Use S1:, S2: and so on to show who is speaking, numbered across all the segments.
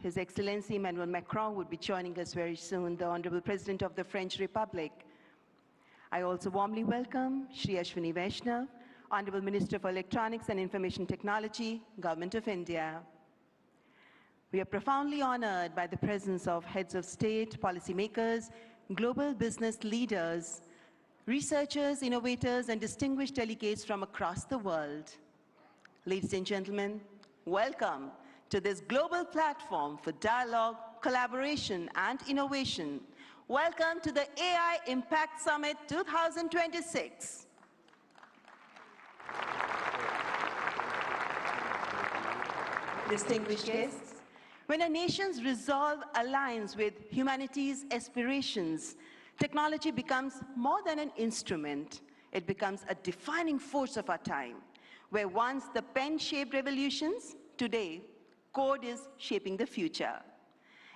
S1: His Excellency Emmanuel Macron would be joining us very soon, the Honorable President of the French Republic. I also warmly welcome Shri Ashwini Vaishnav, Honorable Minister for Electronics and Information Technology, Government of India. We are profoundly honored by the presence of heads of state, policymakers, global business leaders, researchers, innovators, and distinguished delegates from across the world. Ladies and gentlemen, welcome to this global platform for dialogue, collaboration, and innovation. Welcome to the AI Impact Summit 2026. Distinguished guests, when a nation's resolve aligns with humanity's aspirations, technology becomes more than an instrument. It becomes a defining force of our time, where once the pen-shaped revolutions, today, code is shaping the future.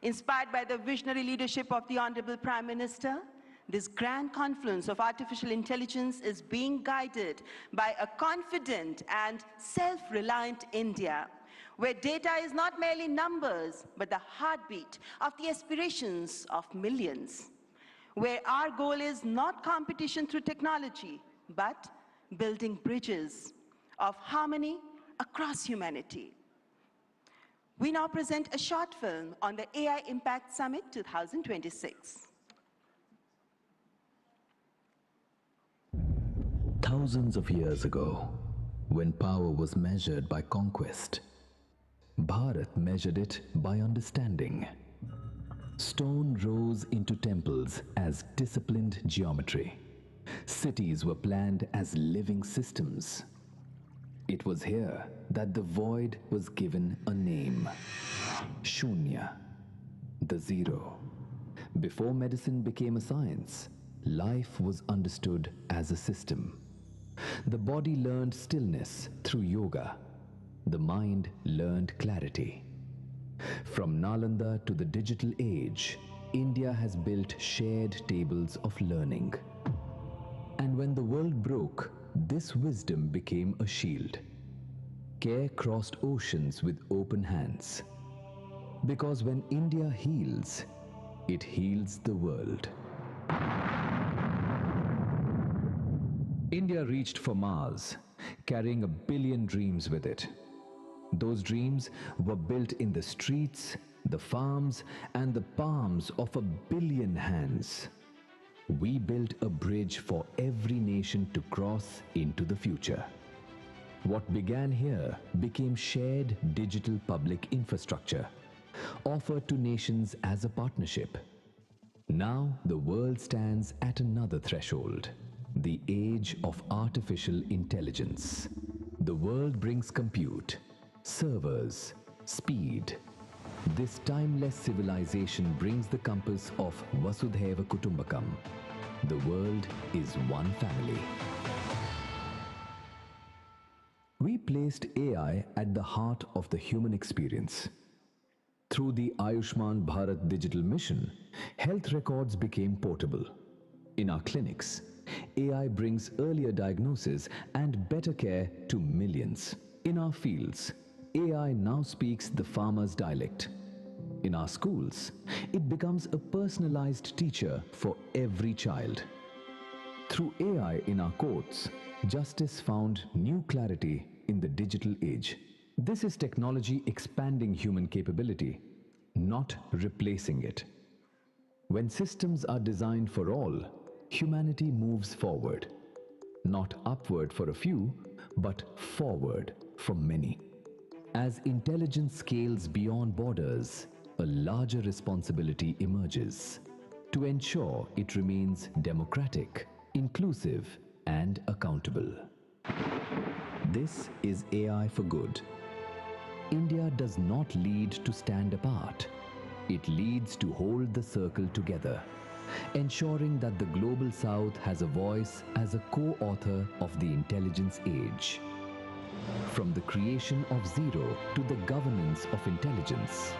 S1: Inspired by the visionary leadership of the Honorable Prime Minister, this grand confluence of artificial intelligence is being guided by a confident and self-reliant India, where data is not merely numbers, but the heartbeat of the aspirations of millions, where our goal is not competition through technology, but building bridges of harmony across humanity. We now present a short film on the AI Impact Summit 2026.
S2: Thousands of years ago, when power was measured by conquest, Bharat measured it by understanding. Stone rose into temples as disciplined geometry. Cities were planned as living systems. It was here that the void was given a name: Shunya, the zero. Before medicine became a science, life was understood as a system. The body learned stillness through yoga. The mind learned clarity. From Nalanda to the digital age, India has built shared tables of learning. And when the world broke, this wisdom became a shield. Care crossed oceans with open hands. Because when India heals, it heals the world. India reached for Mars, carrying 1 billion dreams with it. Those dreams were built in the streets, the farms, and the palms of 1 billion hands. We built a bridge for every nation to cross into the future. What began here became shared digital public infrastructure, offered to nations as a partnership. Now the world stands at another threshold, the age of artificial intelligence. The world brings compute, servers, speed. This timeless civilization brings the compass of Vasudhaiva Kutumbakam. The world is one family. We placed AI at the heart of the human experience. Through the Ayushman Bharat digital mission, health records became portable. In our clinics, AI brings earlier diagnosis and better care to millions. In our fields, AI now speaks the farmer's dialect. In our schools, it becomes a personalized teacher for every child. Through AI in our courts, justice found new clarity in the digital age. This is technology expanding human capability, not replacing it. When systems are designed for all, humanity moves forward. Not upward for a few, but forward for many. As intelligence scales beyond borders, a larger responsibility emerges to ensure it remains democratic, inclusive, and accountable. This is AI for good. India does not lead to stand apart. It leads to hold the circle together, ensuring that the Global South has a voice as a co-author of the intelligence age. From the creation of zero to the governance of intelligence,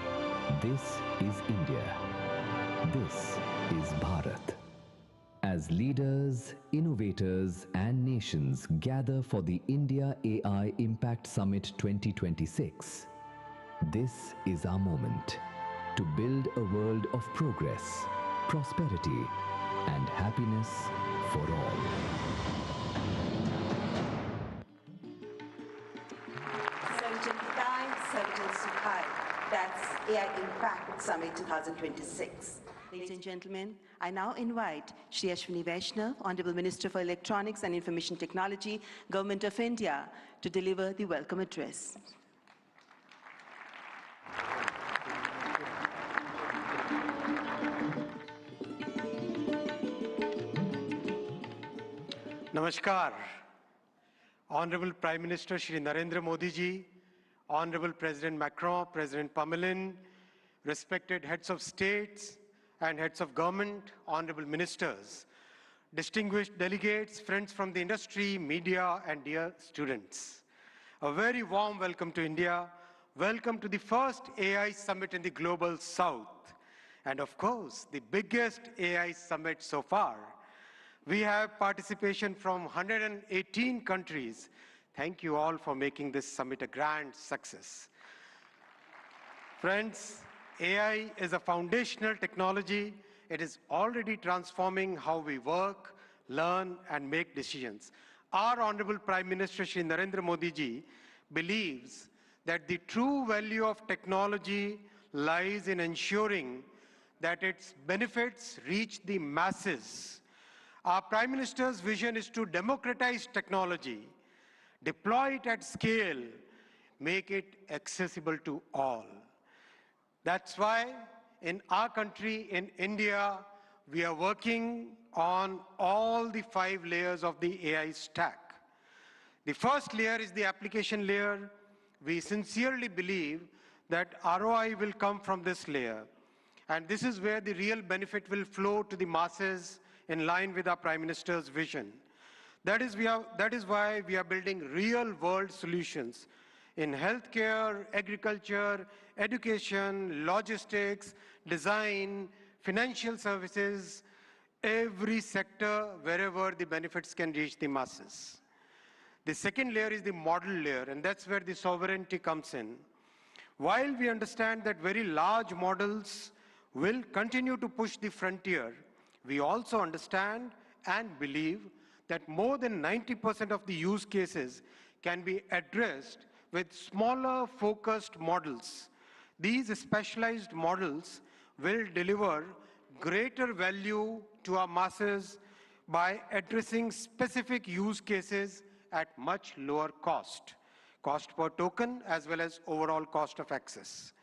S2: this is India. This is Bharat. As leaders, innovators, and nations gather for the India AI Impact Summit 2026, this is our moment. to build a world of progress, prosperity, and happiness for all.
S1: Sarjan Hitai, Sarjan Sukhai. That's AI Impact Summit 2026. Ladies and gentlemen, I now invite Shri Ashwini Vaishnav, Honorable Minister for Electronics and Information Technology, Government of India, to deliver the welcome address.
S3: Namaskar. Honorable Prime Minister Shri Narendra Modi ji, Honorable President Macron, President Pamelin, respected heads of states and heads of government, honorable ministers, distinguished delegates, friends from the industry, media, and dear students. A very warm welcome to India. Welcome to the first AI summit in the global south. And of course, the biggest AI summit so far. We have participation from 118 countries. Thank you all for making this summit a grand success. Friends, AI is a foundational technology. It is already transforming how we work, learn, and make decisions. Our Honorable Prime Minister Shri Narendra Modi ji believes that the true value of technology lies in ensuring that its benefits reach the masses. Our Prime Minister's vision is to democratize technology, deploy it at scale, make it accessible to all. That's why in our country, in India, we are working on all the 5 layers of the AI stack. The first layer is the application layer. We sincerely believe that ROI will come from this layer. And this is where the real benefit will flow to the masses in line with our Prime Minister's vision. That is why we are building real-world solutions in healthcare, agriculture, education, logistics, design, financial services, every sector wherever the benefits can reach the masses. The second layer is the model layer, and that's where the sovereignty comes in. While we understand that very large models will continue to push the frontier, we also understand and believe that more than 90% of the use cases can be addressed with smaller focused models. These specialized models will deliver greater value to our masses by addressing specific use cases at much lower cost per token as well as overall cost of access.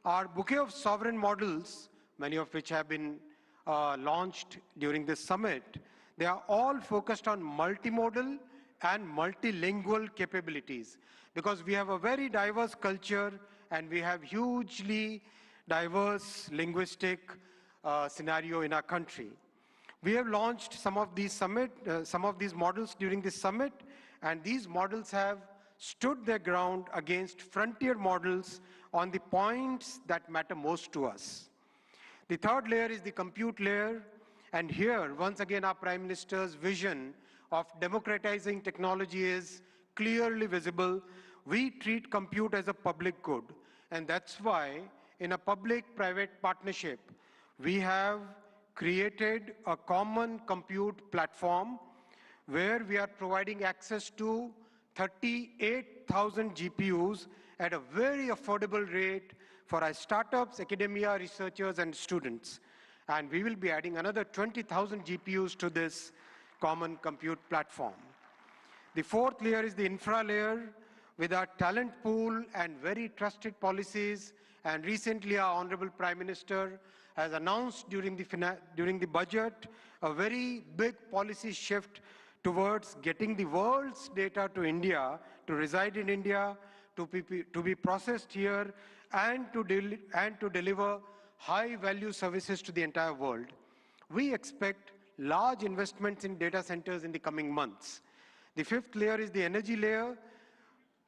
S3: Our bouquet of sovereign models, many of which have been launched during this summit, they are all focused on multimodal and multilingual capabilities because we have a very diverse culture and we have hugely diverse linguistic scenario in our country. We have launched some of these models during this summit, and these models have stood their ground against frontier models on the points that matter most to us. The third layer is the compute layer, and here, once again, our Prime Minister's vision of democratizing technology is clearly visible. We treat compute as a public good, and that's why, in a public-private partnership, we have created a common compute platform where we are providing access to 38,000 GPUs at a very affordable rate for our startups, academia, researchers, and students. And we will be adding another 20,000 GPUs to this common compute platform. The fourth layer is the infra layer with our talent pool and very trusted policies. And recently, our Honorable Prime Minister has announced during the budget a very big policy shift towards getting the world's data to India, to reside in India, to be processed here, and to deliver high-value services to the entire world. We expect large investments in data centers in the coming months. The fifth layer is the energy layer.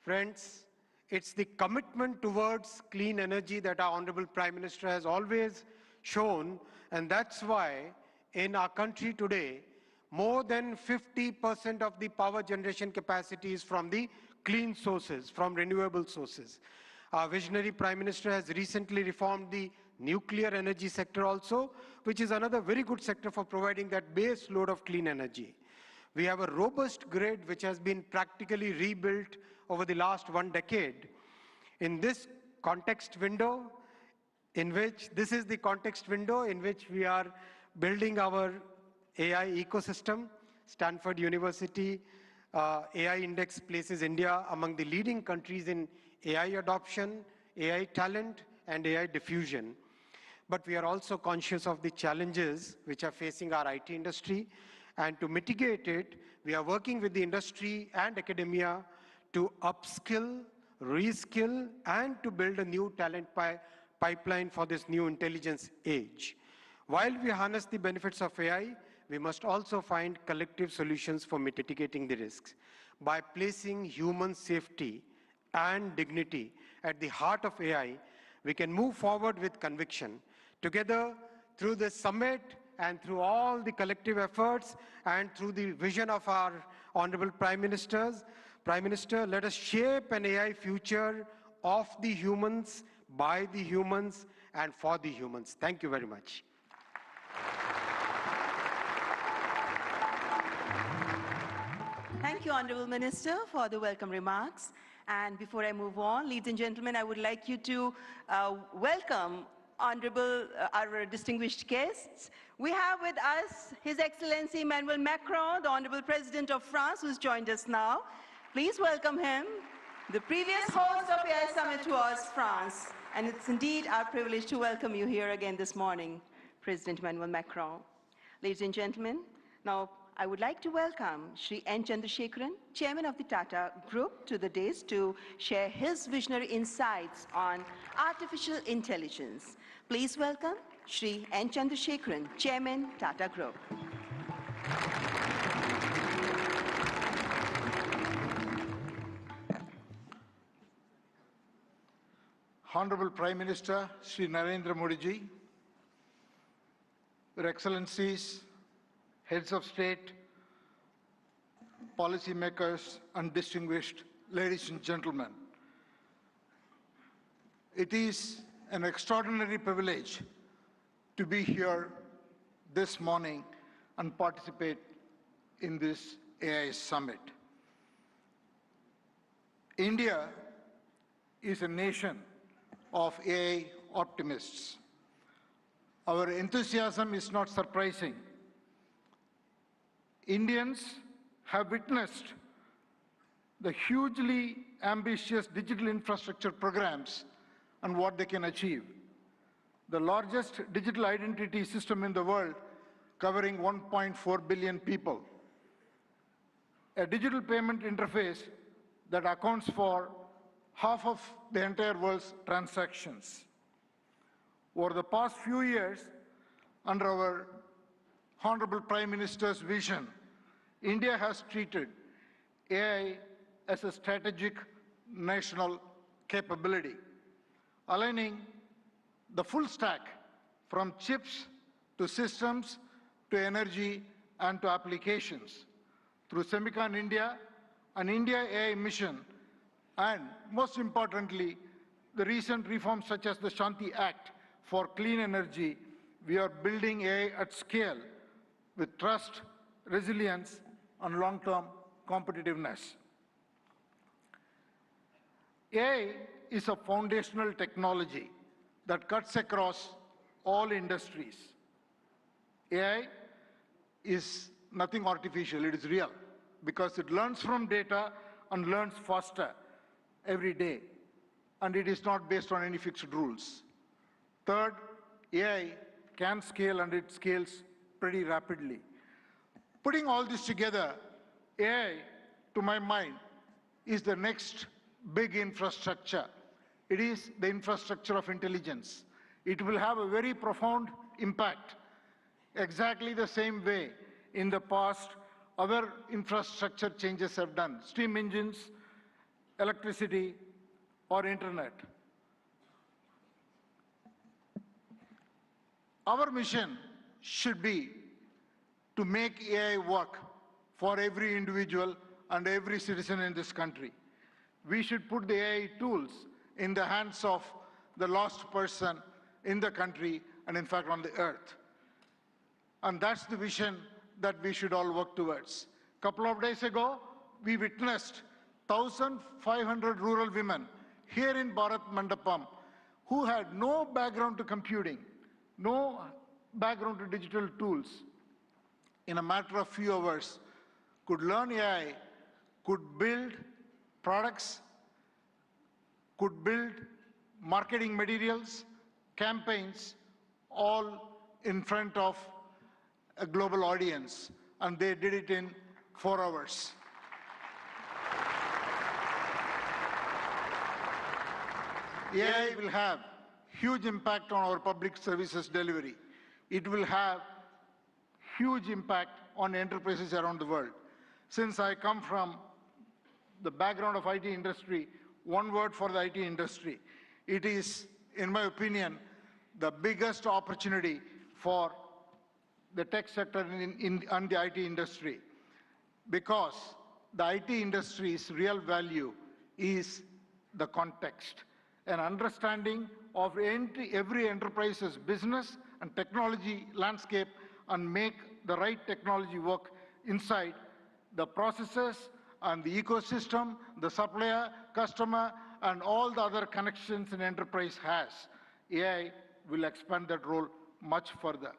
S3: Friends, it's the commitment towards clean energy that our Honorable Prime Minister has always shown, and that's why in our country today, more than 50% of the power generation capacity is from the clean sources, from renewable sources. Our visionary Prime Minister has recently reformed the nuclear energy sector also, which is another very good sector for providing that base load of clean energy. We have a robust grid which has been practically rebuilt over the last 1 decade. In this context window, this is the context window in which we are building our AI ecosystem. Stanford University AI Index places India among the leading countries in AI adoption, AI talent, and AI diffusion. But we are also conscious of the challenges which are facing our IT industry. And to mitigate it, we are working with the industry and academia to upskill, reskill, and to build a new talent pipeline for this new intelligence age. While we harness the benefits of AI, we must also find collective solutions for mitigating the risks. By placing human safety and dignity at the heart of AI, we can move forward with conviction. Together, through this summit and through all the collective efforts and through the vision of our Honorable Prime Minister, let us shape an AI future of the humans, by the humans, and for the humans. Thank you very much.
S1: Thank you, Honorable Minister, for the welcome remarks. And before I move on, ladies and gentlemen, I would like you to welcome our distinguished guests. We have with us His Excellency Emmanuel Macron, the Honorable President of France, who's joined us now. Please welcome him. The previous host of AI Summit was France, and it's indeed our privilege to welcome you here again this morning, President Emmanuel Macron. Ladies and gentlemen, now I would like to welcome Shri N. Chandrasekaran, Chairman of the Tata Group, to the dais to share his visionary insights on artificial intelligence. Please welcome Shri N. Chandrasekaran, Chairman, Tata Group.
S4: Honorable Prime Minister Shri Narendra Modi ji, Your Excellencies, Heads of State, policymakers, and distinguished ladies and gentlemen. It is an extraordinary privilege to be here this morning and participate in this AI Summit. India is a nation of AI optimists. Our enthusiasm is not surprising. Indians have witnessed the hugely ambitious digital infrastructure programs and what they can achieve. The largest digital identity system in the world, covering 1.4 billion people. A digital payment interface that accounts for half of the entire world's transactions. Over the past few years, under our Honorable Prime Minister's vision, India has treated AI as a strategic national capability, aligning the full stack from chips to systems to energy and to applications through Semicon India, an India AI mission, and most importantly, the recent reforms such as the Shanti Act for clean energy. We are building AI at scale with trust, resilience, and long-term competitiveness. AI is a foundational technology that cuts across all industries. AI is nothing artificial, it is real, because it learns from data and learns faster every day, and it is not based on any fixed rules. Third, AI can scale, and it scales pretty rapidly. Putting all this together, AI, to my mind, is the next big infrastructure. It is the infrastructure of intelligence. It will have a very profound impact, exactly the same way in the past other infrastructure changes have done, steam engines, electricity, or internet. Our mission should be to make AI work for every individual and every citizen in this country. We should put the AI tools in the hands of the lost person in the country and in fact on the earth. And that's the vision that we should all work towards. A couple of days ago, we witnessed 1,500 rural women here in Bharat Mandapam who had no background to computing, no background to digital tools. In a matter of few hours, could learn AI, could build products, could build marketing materials, campaigns, all in front of a global audience. And they did it in 4 hours. AI will have huge impact on our public services delivery. It will have huge impact on enterprises around the world. Since I come from the background of IT industry, one word for the IT industry. It is, in my opinion, the biggest opportunity for the tech sector and the IT industry, because the IT industry's real value is the context, an understanding of every enterprise's business and technology landscape and make the right technology work inside the processes and the ecosystem, the supplier, customer, and all the other connections an enterprise has. AI will expand that role much further.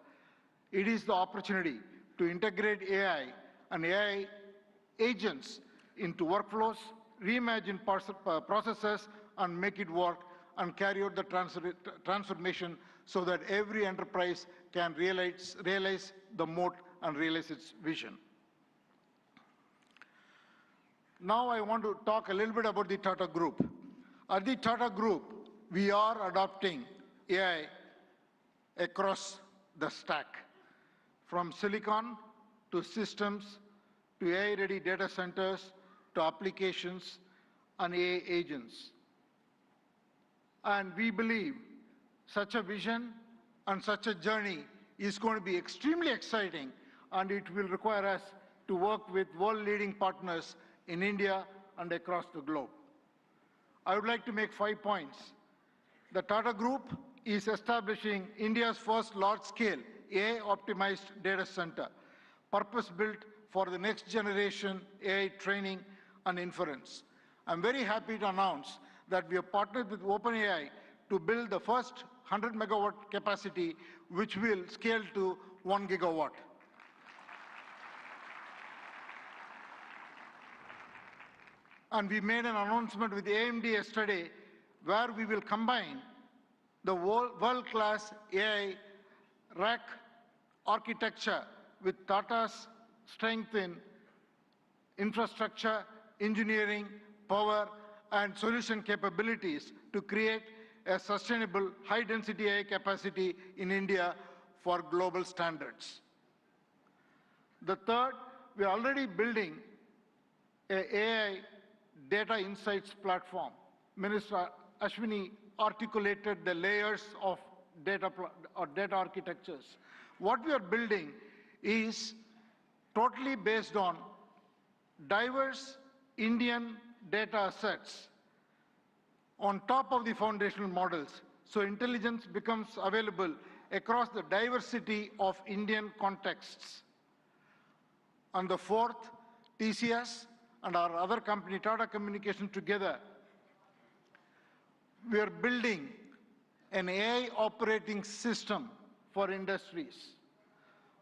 S4: It is the opportunity to integrate AI and AI agents into workflows, reimagine processes, and make it work and carry out the transformation so that every enterprise can realize the moat and realize its vision. Now I want to talk a little bit about the Tata Group. At the Tata Group, we are adopting AI across the stack, from silicon to systems to AI-ready data centers to applications and AI agents. And we believe such a vision and such a journey is going to be extremely exciting, and it will require us to work with world-leading partners in India and across the globe. I would like to make 5 points. The Tata Group is establishing India's first large-scale AI-optimized data center, purpose-built for the next generation AI training and inference. I'm very happy to announce that we have partnered with OpenAI to build the first 100 megawatt capacity, which will scale to 1 gigawatt. And we made an announcement with AMD yesterday where we will combine the world-class AI rack architecture with Tata's strength in infrastructure, engineering, power, and solution capabilities to create a sustainable high-density AI capacity in India for global standards. The third, we are already building an AI data insights platform. Minister Ashwini articulated the layers of data architectures. What we are building is totally based on diverse Indian data sets on top of the foundational models. So intelligence becomes available across the diversity of Indian contexts. And the fourth, TCS and our other company, Tata Communications, together, we are building an AI operating system for industries.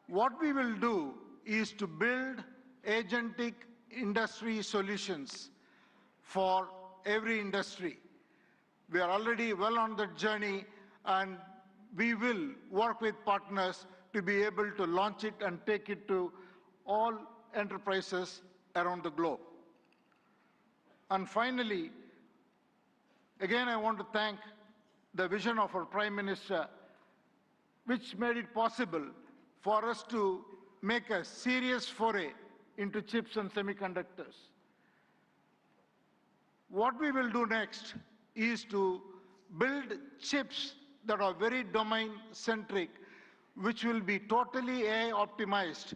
S4: What we will do is to build agentic industry solutions for every industry. We are already well on that journey, and we will work with partners to be able to launch it and take it to all enterprises around the globe. And finally, again, I want to thank the vision of our Prime Minister, which made it possible for us to make a serious foray into chips and semiconductors. What we will do next is to build chips that are very domain-centric, which will be totally AI-optimized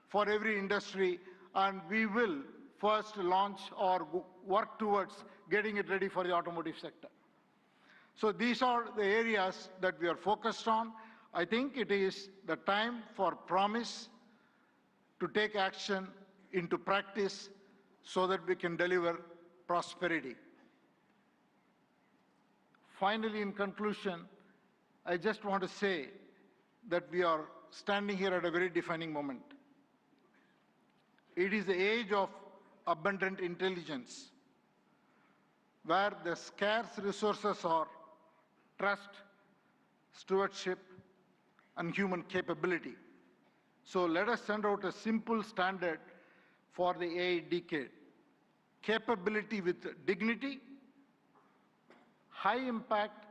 S4: for every industry, and we will first launch or work towards getting it ready for the automotive sector. So these are the areas that we are focused on. I think it is the time for promise to take action into practice so that we can deliver prosperity. Finally, in conclusion, I just want to say that we are standing here at a very defining moment. It is the age of abundant intelligence, where the scarce resources are trust, stewardship, and human capability. So let us send out a simple standard for the AI decade. Capability with dignity, high impact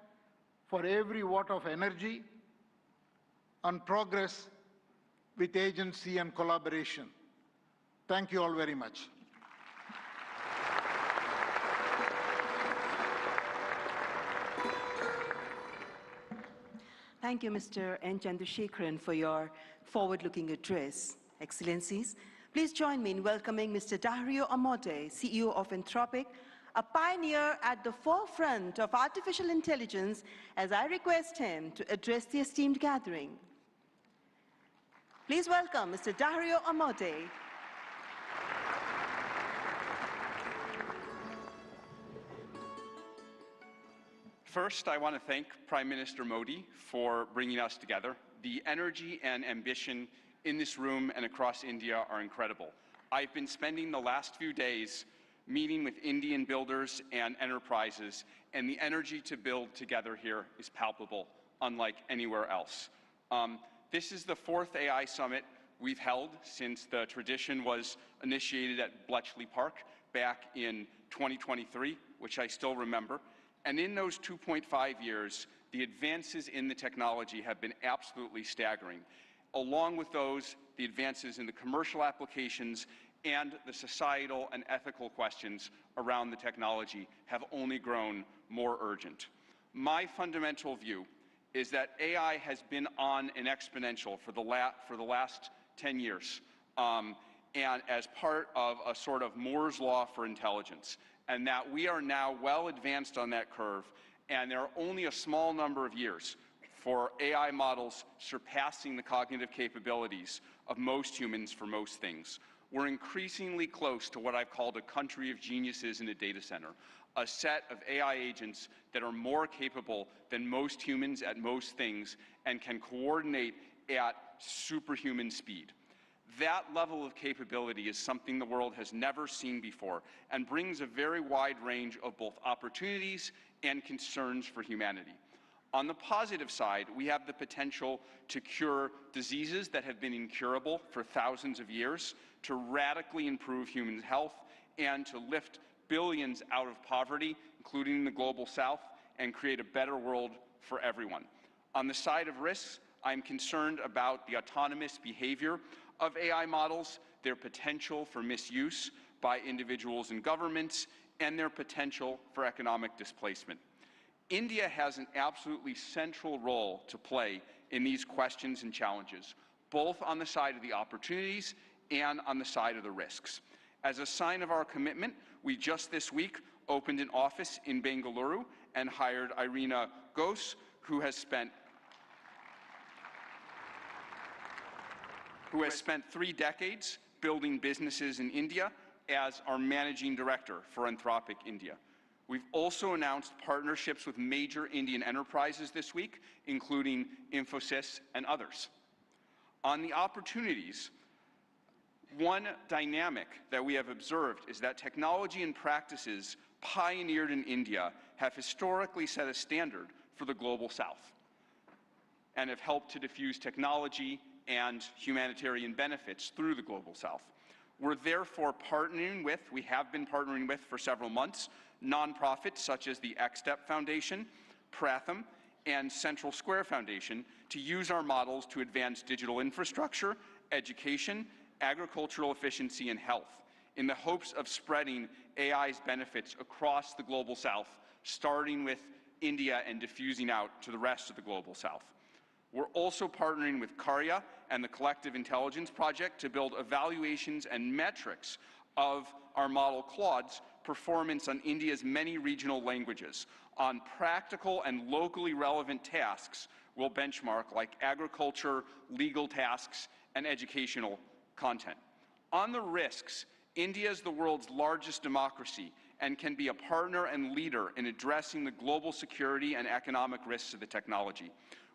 S4: for every watt of energy, and progress with agency and collaboration. Thank you all very much.
S1: Thank you, Mr. N. Chandrasekharan, for your forward-looking address. Excellencies, please join me in welcoming Mr. Dario Amodei, CEO of Anthropic, a pioneer at the forefront of artificial intelligence, as I request him to address the esteemed gathering. Please welcome Mr. Dario Amodei.
S5: First, I want to thank Prime Minister Modi for bringing us together. The energy and ambition in this room and across India are incredible. I've been spending the last few days meeting with Indian builders and enterprises, and the energy to build together here is palpable, unlike anywhere else. This is the 4th AI summit we've held since the tradition was initiated at Bletchley Park back in 2023, which I still remember. And in those 2.5 years, the advances in the technology have been absolutely staggering. Along with those, the advances in the commercial applications and the societal and ethical questions around the technology have only grown more urgent. My fundamental view is that AI has been on an exponential for the last 10 years, and as part of a sort of Moore's law for intelligence, and that we are now well advanced on that curve, and there are only a small number of years for AI models surpassing the cognitive capabilities of most humans for most things. We're increasingly close to what I've called a country of geniuses in a data center, a set of AI agents that are more capable than most humans at most things and can coordinate at superhuman speed. That level of capability is something the world has never seen before and brings a very wide range of both opportunities and concerns for humanity. On the positive side, we have the potential to cure diseases that have been incurable for thousands of years, to radically improve human health, and to lift billions out of poverty, including the global south, and create a better world for everyone. On the side of risks, I'm concerned about the autonomous behavior of AI models, their potential for misuse by individuals and governments, and their potential for economic displacement. India has an absolutely central role to play in these questions and challenges, both on the side of the opportunities and on the side of the risks. As a sign of our commitment, we just this week opened an office in Bengaluru and hired Irina Ghose, who has spent 3 decades building businesses in India as our managing director for Anthropic India. We've also announced partnerships with major Indian enterprises this week, including Infosys and others. On the opportunities, one dynamic that we have observed is that technology and practices pioneered in India have historically set a standard for the global south and have helped to diffuse technology and humanitarian benefits through the global south. We're therefore we have been partnering with for several months, nonprofits such as the XSTEP Foundation, Pratham, and Central Square Foundation to use our models to advance digital infrastructure, education, agricultural efficiency, and health, in the hopes of spreading AI's benefits across the global south, starting with India and diffusing out to the rest of the global south. We're also partnering with Karya and the Collective Intelligence Project to build evaluations and metrics of our model Claude's performance on India's many regional languages, on practical and locally relevant tasks we'll benchmark, like agriculture, legal tasks, and educational content. On the risks, India is the world's largest democracy and can be a partner and leader in addressing the global security and economic risks of the technology.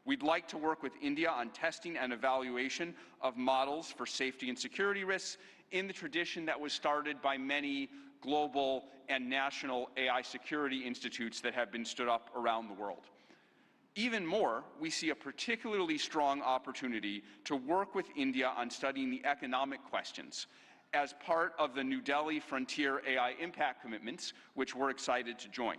S5: We'd like to work with India on testing and evaluation of models for safety and security risks in the tradition that was started by many global and national AI security institutes that have been stood up around the world. Even more, we see a particularly strong opportunity to work with India on studying the economic questions as part of the New Delhi Frontier AI Impact Commitments, which we're excited to join.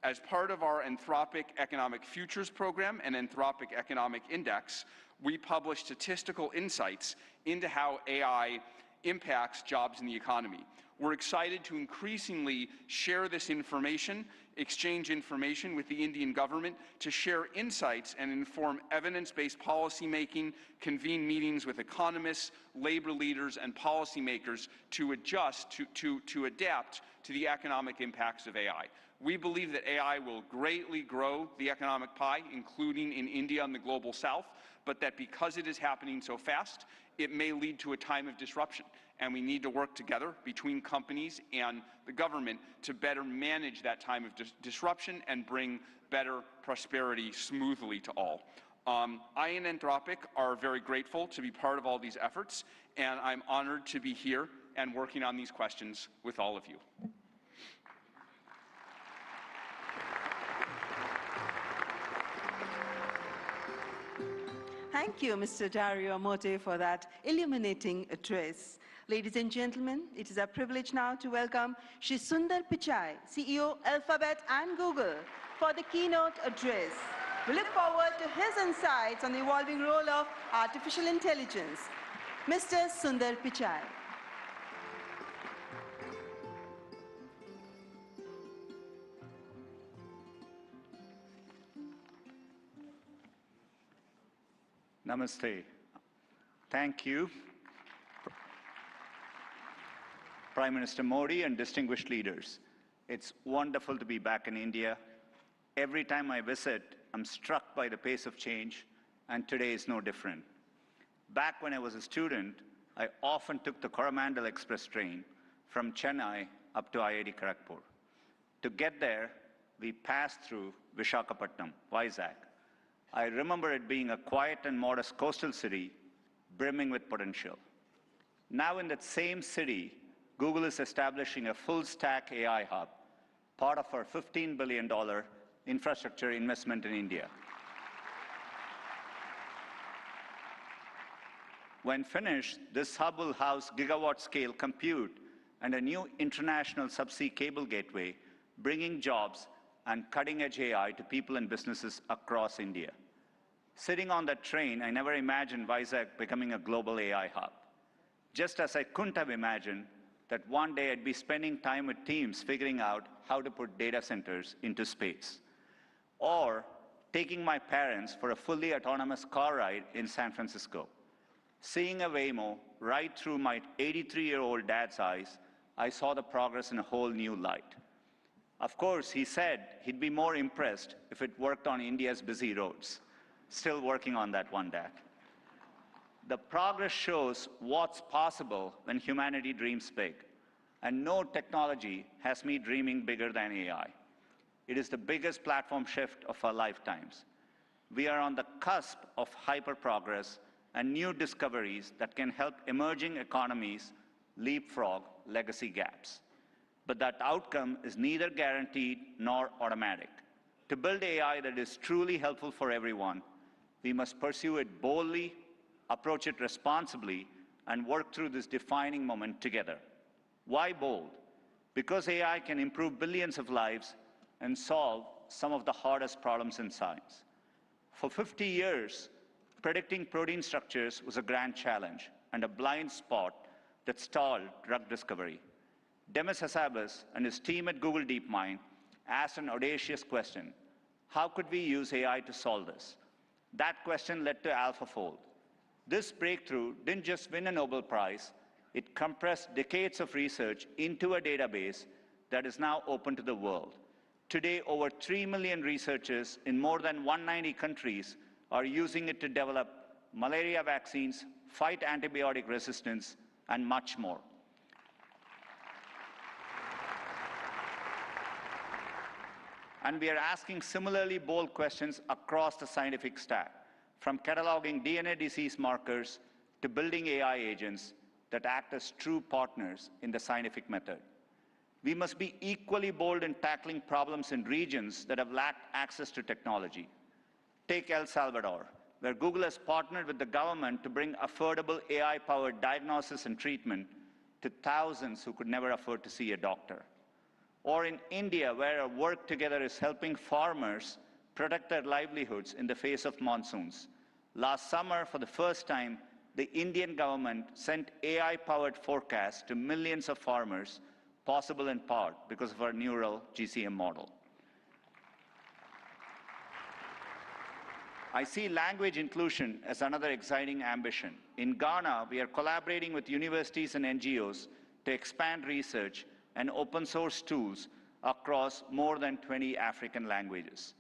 S5: As part of our Anthropic Economic Futures Program and Anthropic Economic Index, we publish statistical insights into how AI impacts jobs in the economy. We're excited to increasingly share this information, exchange information with the Indian government to share insights and inform evidence-based policymaking, convene meetings with economists, labor leaders, and policymakers to adjust, to adapt to the economic impacts of AI. We believe that AI will greatly grow the economic pie, including in India and the global south, but that because it is happening so fast, it may lead to a time of disruption. And we need to work together between companies and the government to better manage that time of disruption and bring better prosperity smoothly to all. I and Anthropic are very grateful to be part of all these efforts, and I'm honored to be here and working on these questions with all of you.
S1: Thank you, Mr. Dario Mote, for that illuminating address. Ladies and gentlemen, it is our privilege now to welcome Shri Sundar Pichai, CEO, Alphabet and Google, for the keynote address. We look forward to his insights on the evolving role of artificial intelligence. Mr. Sundar Pichai.
S6: Namaste. Thank you, Prime Minister Modi and distinguished leaders. It's wonderful to be back in India. Every time I visit, I'm struck by the pace of change, and today is no different. Back when I was a student, I often took the Coromandel Express train from Chennai up to IIT Kharagpur. To get there, we passed through Visakhapatnam, Vizag. I remember it being a quiet and modest coastal city, brimming with potential. Now in that same city, Google is establishing a full-stack AI hub, part of our $15 billion infrastructure investment in India. When finished, this hub will house gigawatt-scale compute and a new international subsea cable gateway, bringing jobs and cutting-edge AI to people and businesses across India. Sitting on that train, I never imagined Vizag becoming a global AI hub. Just as I couldn't have imagined that one day I'd be spending time with teams figuring out how to put data centers into space. Or taking my parents for a fully autonomous car ride in San Francisco. Seeing a Waymo right through my 83-year-old dad's eyes, I saw the progress in a whole new light. Of course, he said he'd be more impressed if it worked on India's busy roads. Still working on that one, Dad. The progress shows what's possible when humanity dreams big. And no technology has me dreaming bigger than AI. It is the biggest platform shift of our lifetimes. We are on the cusp of hyper-progress and new discoveries that can help emerging economies leapfrog legacy gaps. But that outcome is neither guaranteed nor automatic. To build AI that is truly helpful for everyone, we must pursue it boldly, approach it responsibly, and work through this defining moment together. Why bold? Because AI can improve billions of lives and solve some of the hardest problems in science. For 50 years, predicting protein structures was a grand challenge and a blind spot that stalled drug discovery. Demis Hassabis and his team at Google DeepMind asked an audacious question: how could we use AI to solve this? That question led to AlphaFold. This breakthrough didn't just win a Nobel Prize, it compressed decades of research into a database that is now open to the world. Today, over 3 million researchers in more than 190 countries are using it to develop malaria vaccines, fight antibiotic resistance, and much more. And we are asking similarly bold questions across the scientific stack, from cataloging DNA disease markers to building AI agents that act as true partners in the scientific method. We must be equally bold in tackling problems in regions that have lacked access to technology. Take El Salvador, where Google has partnered with the government to bring affordable AI-powered diagnosis and treatment to thousands who could never afford to see a doctor. Or in India, where our work together is helping farmers protect their livelihoods in the face of monsoons. Last summer, for the first time, the Indian government sent AI-powered forecasts to millions of farmers, possible in part because of our neural GCM model. I see language inclusion as another exciting ambition. In Ghana, we are collaborating with universities and NGOs to expand research and open source tools across more than 20 African languages.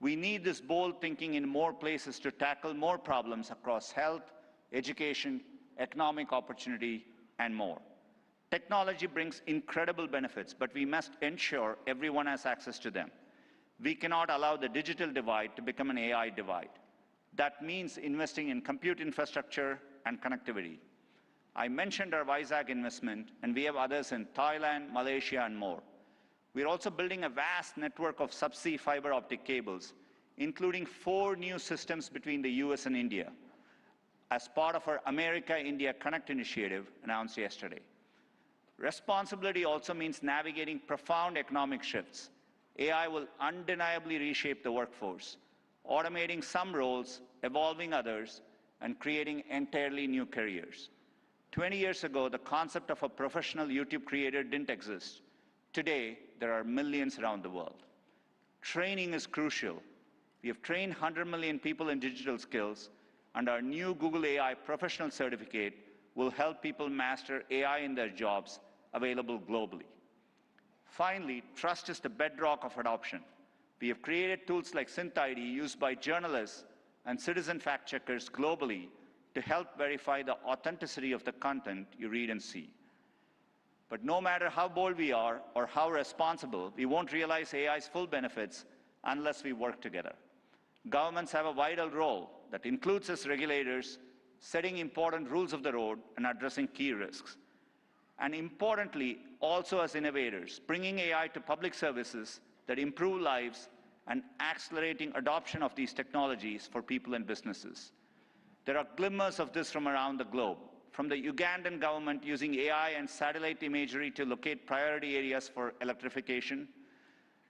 S6: We need this bold thinking in more places to tackle more problems across health, education, economic opportunity, and more. Technology brings incredible benefits, but we must ensure everyone has access to them. We cannot allow the digital divide to become an AI divide. That means investing in compute infrastructure and connectivity. I mentioned our Vizag investment, and we have others in Thailand, Malaysia, and more. We're also building a vast network of subsea fiber optic cables, including 4 new systems between the US and India, as part of our America-India Connect initiative announced yesterday. Responsibility also means navigating profound economic shifts. AI will undeniably reshape the workforce, automating some roles, evolving others, and creating entirely new careers. 20 years ago, the concept of a professional YouTube creator didn't exist. Today, there are millions around the world. Training is crucial. We have trained 100 million people in digital skills, and our new Google AI Professional Certificate will help people master AI in their jobs, available globally. Finally, trust is the bedrock of adoption. We have created tools like SynthID used by journalists and citizen fact-checkers globally to help verify the authenticity of the content you read and see. But no matter how bold we are or how responsible, we won't realize AI's full benefits unless we work together. Governments have a vital role that includes us regulators, setting important rules of the road and addressing key risks. And importantly, also as innovators, bringing AI to public services that improve lives and accelerating adoption of these technologies for people and businesses. There are glimmers of this from around the globe, from the Ugandan government using AI and satellite imagery to locate priority areas for electrification,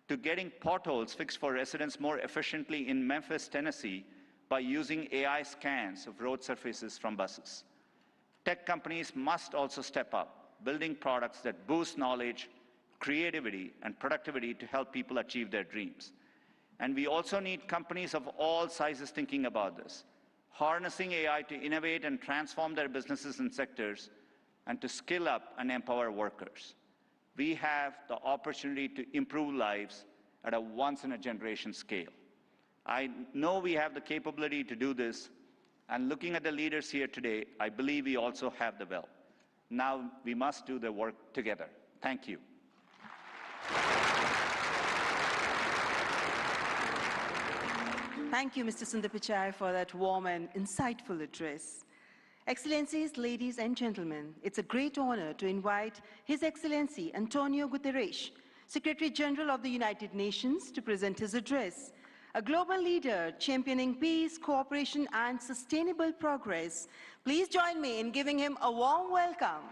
S6: to getting potholes fixed for residents more efficiently in Memphis, Tennessee, by using AI scans of road surfaces from buses. Tech companies must also step up, building products that boost knowledge, creativity, and productivity to help people achieve their dreams. And we also need companies of all sizes thinking about this, harnessing AI to innovate and transform their businesses and sectors, and to skill up and empower workers. We have the opportunity to improve lives at a once-in-a-generation scale. I know we have the capability to do this, and looking at the leaders here today, I believe we also have the will. Now we must do the work together. Thank you.
S1: Thank you, Mr. Sundar Pichai, for that warm and insightful address. Excellencies, ladies and gentlemen, it's a great honor to invite His Excellency Antonio Guterres, Secretary General of the United Nations, to present his address. A global leader championing peace, cooperation, and sustainable progress. Please join me in giving him a warm welcome.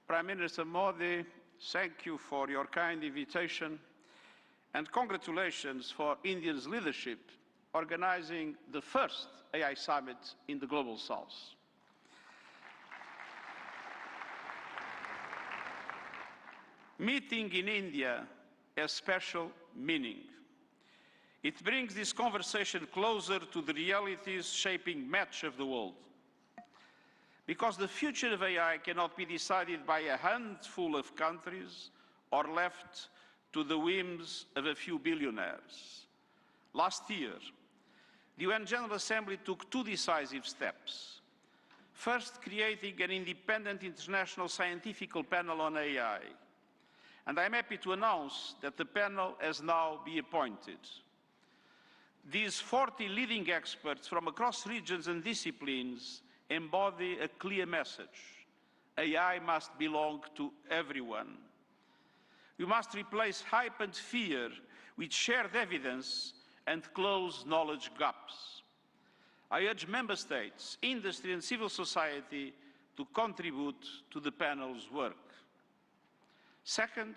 S7: Prime Minister Modi, thank you for your kind invitation, and congratulations for India's leadership organizing the first AI summit in the Global South. meeting in India has special meaning. It brings this conversation closer to the realities shaping much of the world. Because the future of AI cannot be decided by a handful of countries or left to the whims of a few billionaires. Last year, the UN General Assembly took two decisive steps. First, creating an independent international scientific panel on AI. And I'm happy to announce that the panel has now been appointed. These 40 leading experts from across regions and disciplines embody a clear message. AI must belong to everyone. We must replace hype and fear with shared evidence and close knowledge gaps. I urge member states, industry and civil society to contribute to the panel's work. Second,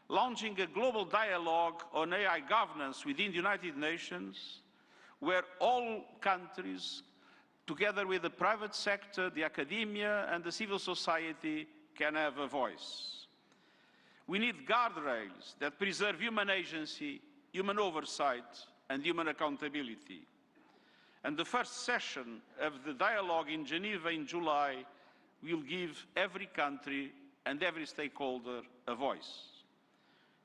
S7: launching a global dialogue on AI governance within the United Nations, where all countries, together with the private sector, the academia and the civil society, can have a voice. We need guardrails that preserve human agency, human oversight and human accountability. And the first session of the dialogue in Geneva in July will give every country and every stakeholder a voice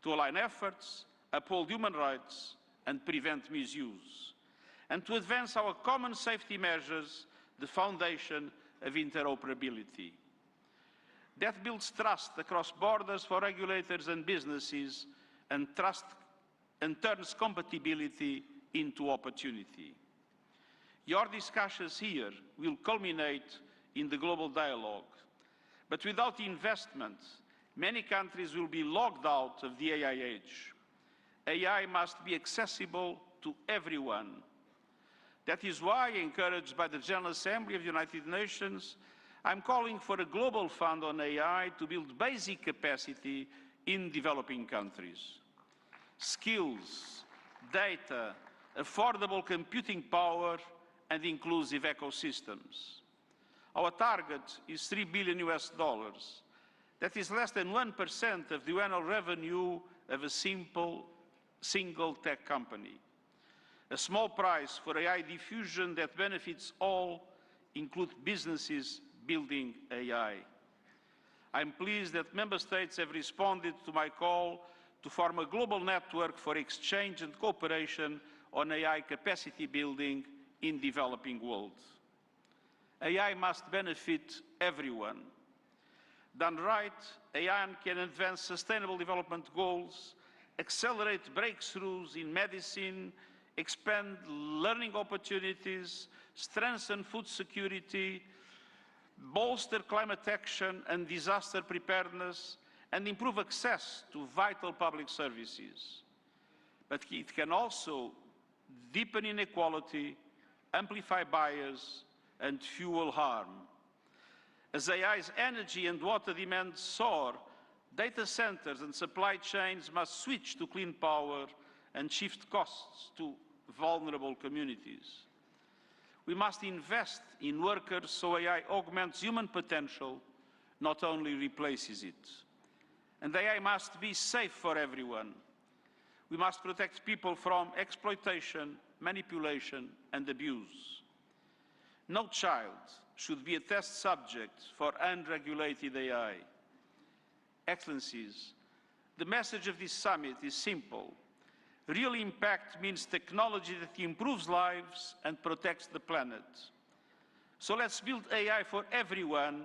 S7: to align efforts, uphold human rights and prevent misuse, and to advance our common safety measures, the foundation of interoperability. That builds trust across borders for regulators and businesses, and turns compatibility into opportunity. Your discussions here will culminate in the global dialogue. But without investment, many countries will be locked out of the AI age. AI must be accessible to everyone. That is why, encouraged by the General Assembly of the United Nations, I'm calling for a global fund on AI to build basic capacity in developing countries. Skills, data, affordable computing power, and inclusive ecosystems. Our target is $3 billion US. That is less than 1% of the annual revenue of a single tech company. A small price for AI diffusion that benefits all, include businesses building AI. I'm pleased that member states have responded to my call to form a global network for exchange and cooperation on AI capacity building in developing world. AI must benefit everyone. Done right, AI can advance sustainable development goals, accelerate breakthroughs in medicine, expand learning opportunities, strengthen food security, bolster climate action and disaster preparedness, and improve access to vital public services. But it can also deepen inequality, amplify bias, and fuel harm. As AI's energy and water demands soar, data centers and supply chains must switch to clean power and shift costs to vulnerable communities. We must invest in workers so AI augments human potential, not only replaces it. And AI must be safe for everyone. We must protect people from exploitation, manipulation, and abuse. No child should be a test subject for unregulated AI. Excellencies, the message of this summit is simple. Real impact means technology that improves lives and protects the planet. So let's build AI for everyone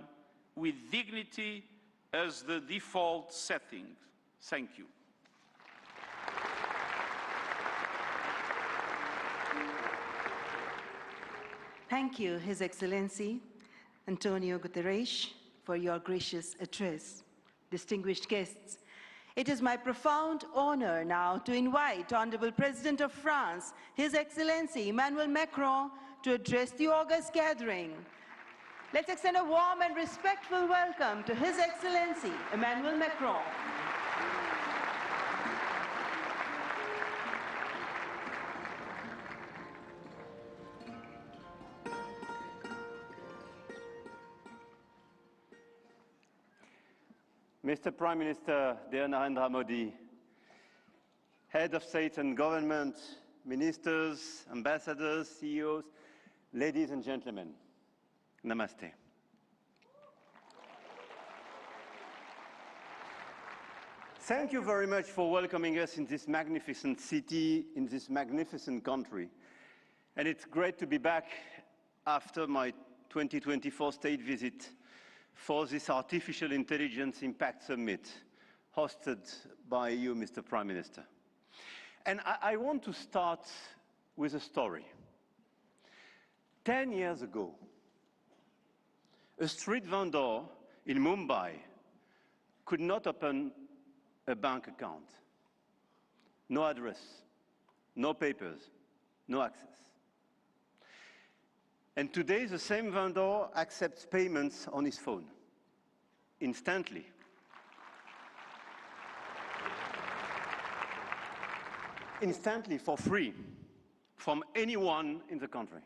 S7: with dignity as the default setting. Thank you.
S1: Thank you, His Excellency Antonio Guterres, for your gracious address. Distinguished guests, it is my profound honor now to invite Honorable President of France, His Excellency Emmanuel Macron, to address the august gathering. Let's extend a warm and respectful welcome to His Excellency Emmanuel Macron.
S8: Mr. Prime Minister, dear Narendra Modi, Head of State and Government, Ministers, Ambassadors, CEOs, ladies and gentlemen, Namaste. Thank you very much for welcoming us in this magnificent city, in this magnificent country. And it's great to be back after my 2024 state visit for this Artificial Intelligence Impact Summit hosted by you, Mr. Prime Minister. And I want to start with a story. 10 years ago, a street vendor in Mumbai could not open a bank account. No address, no papers, no access. And today, the same vendor accepts payments on his phone, instantly. Instantly, for free, from anyone in the country.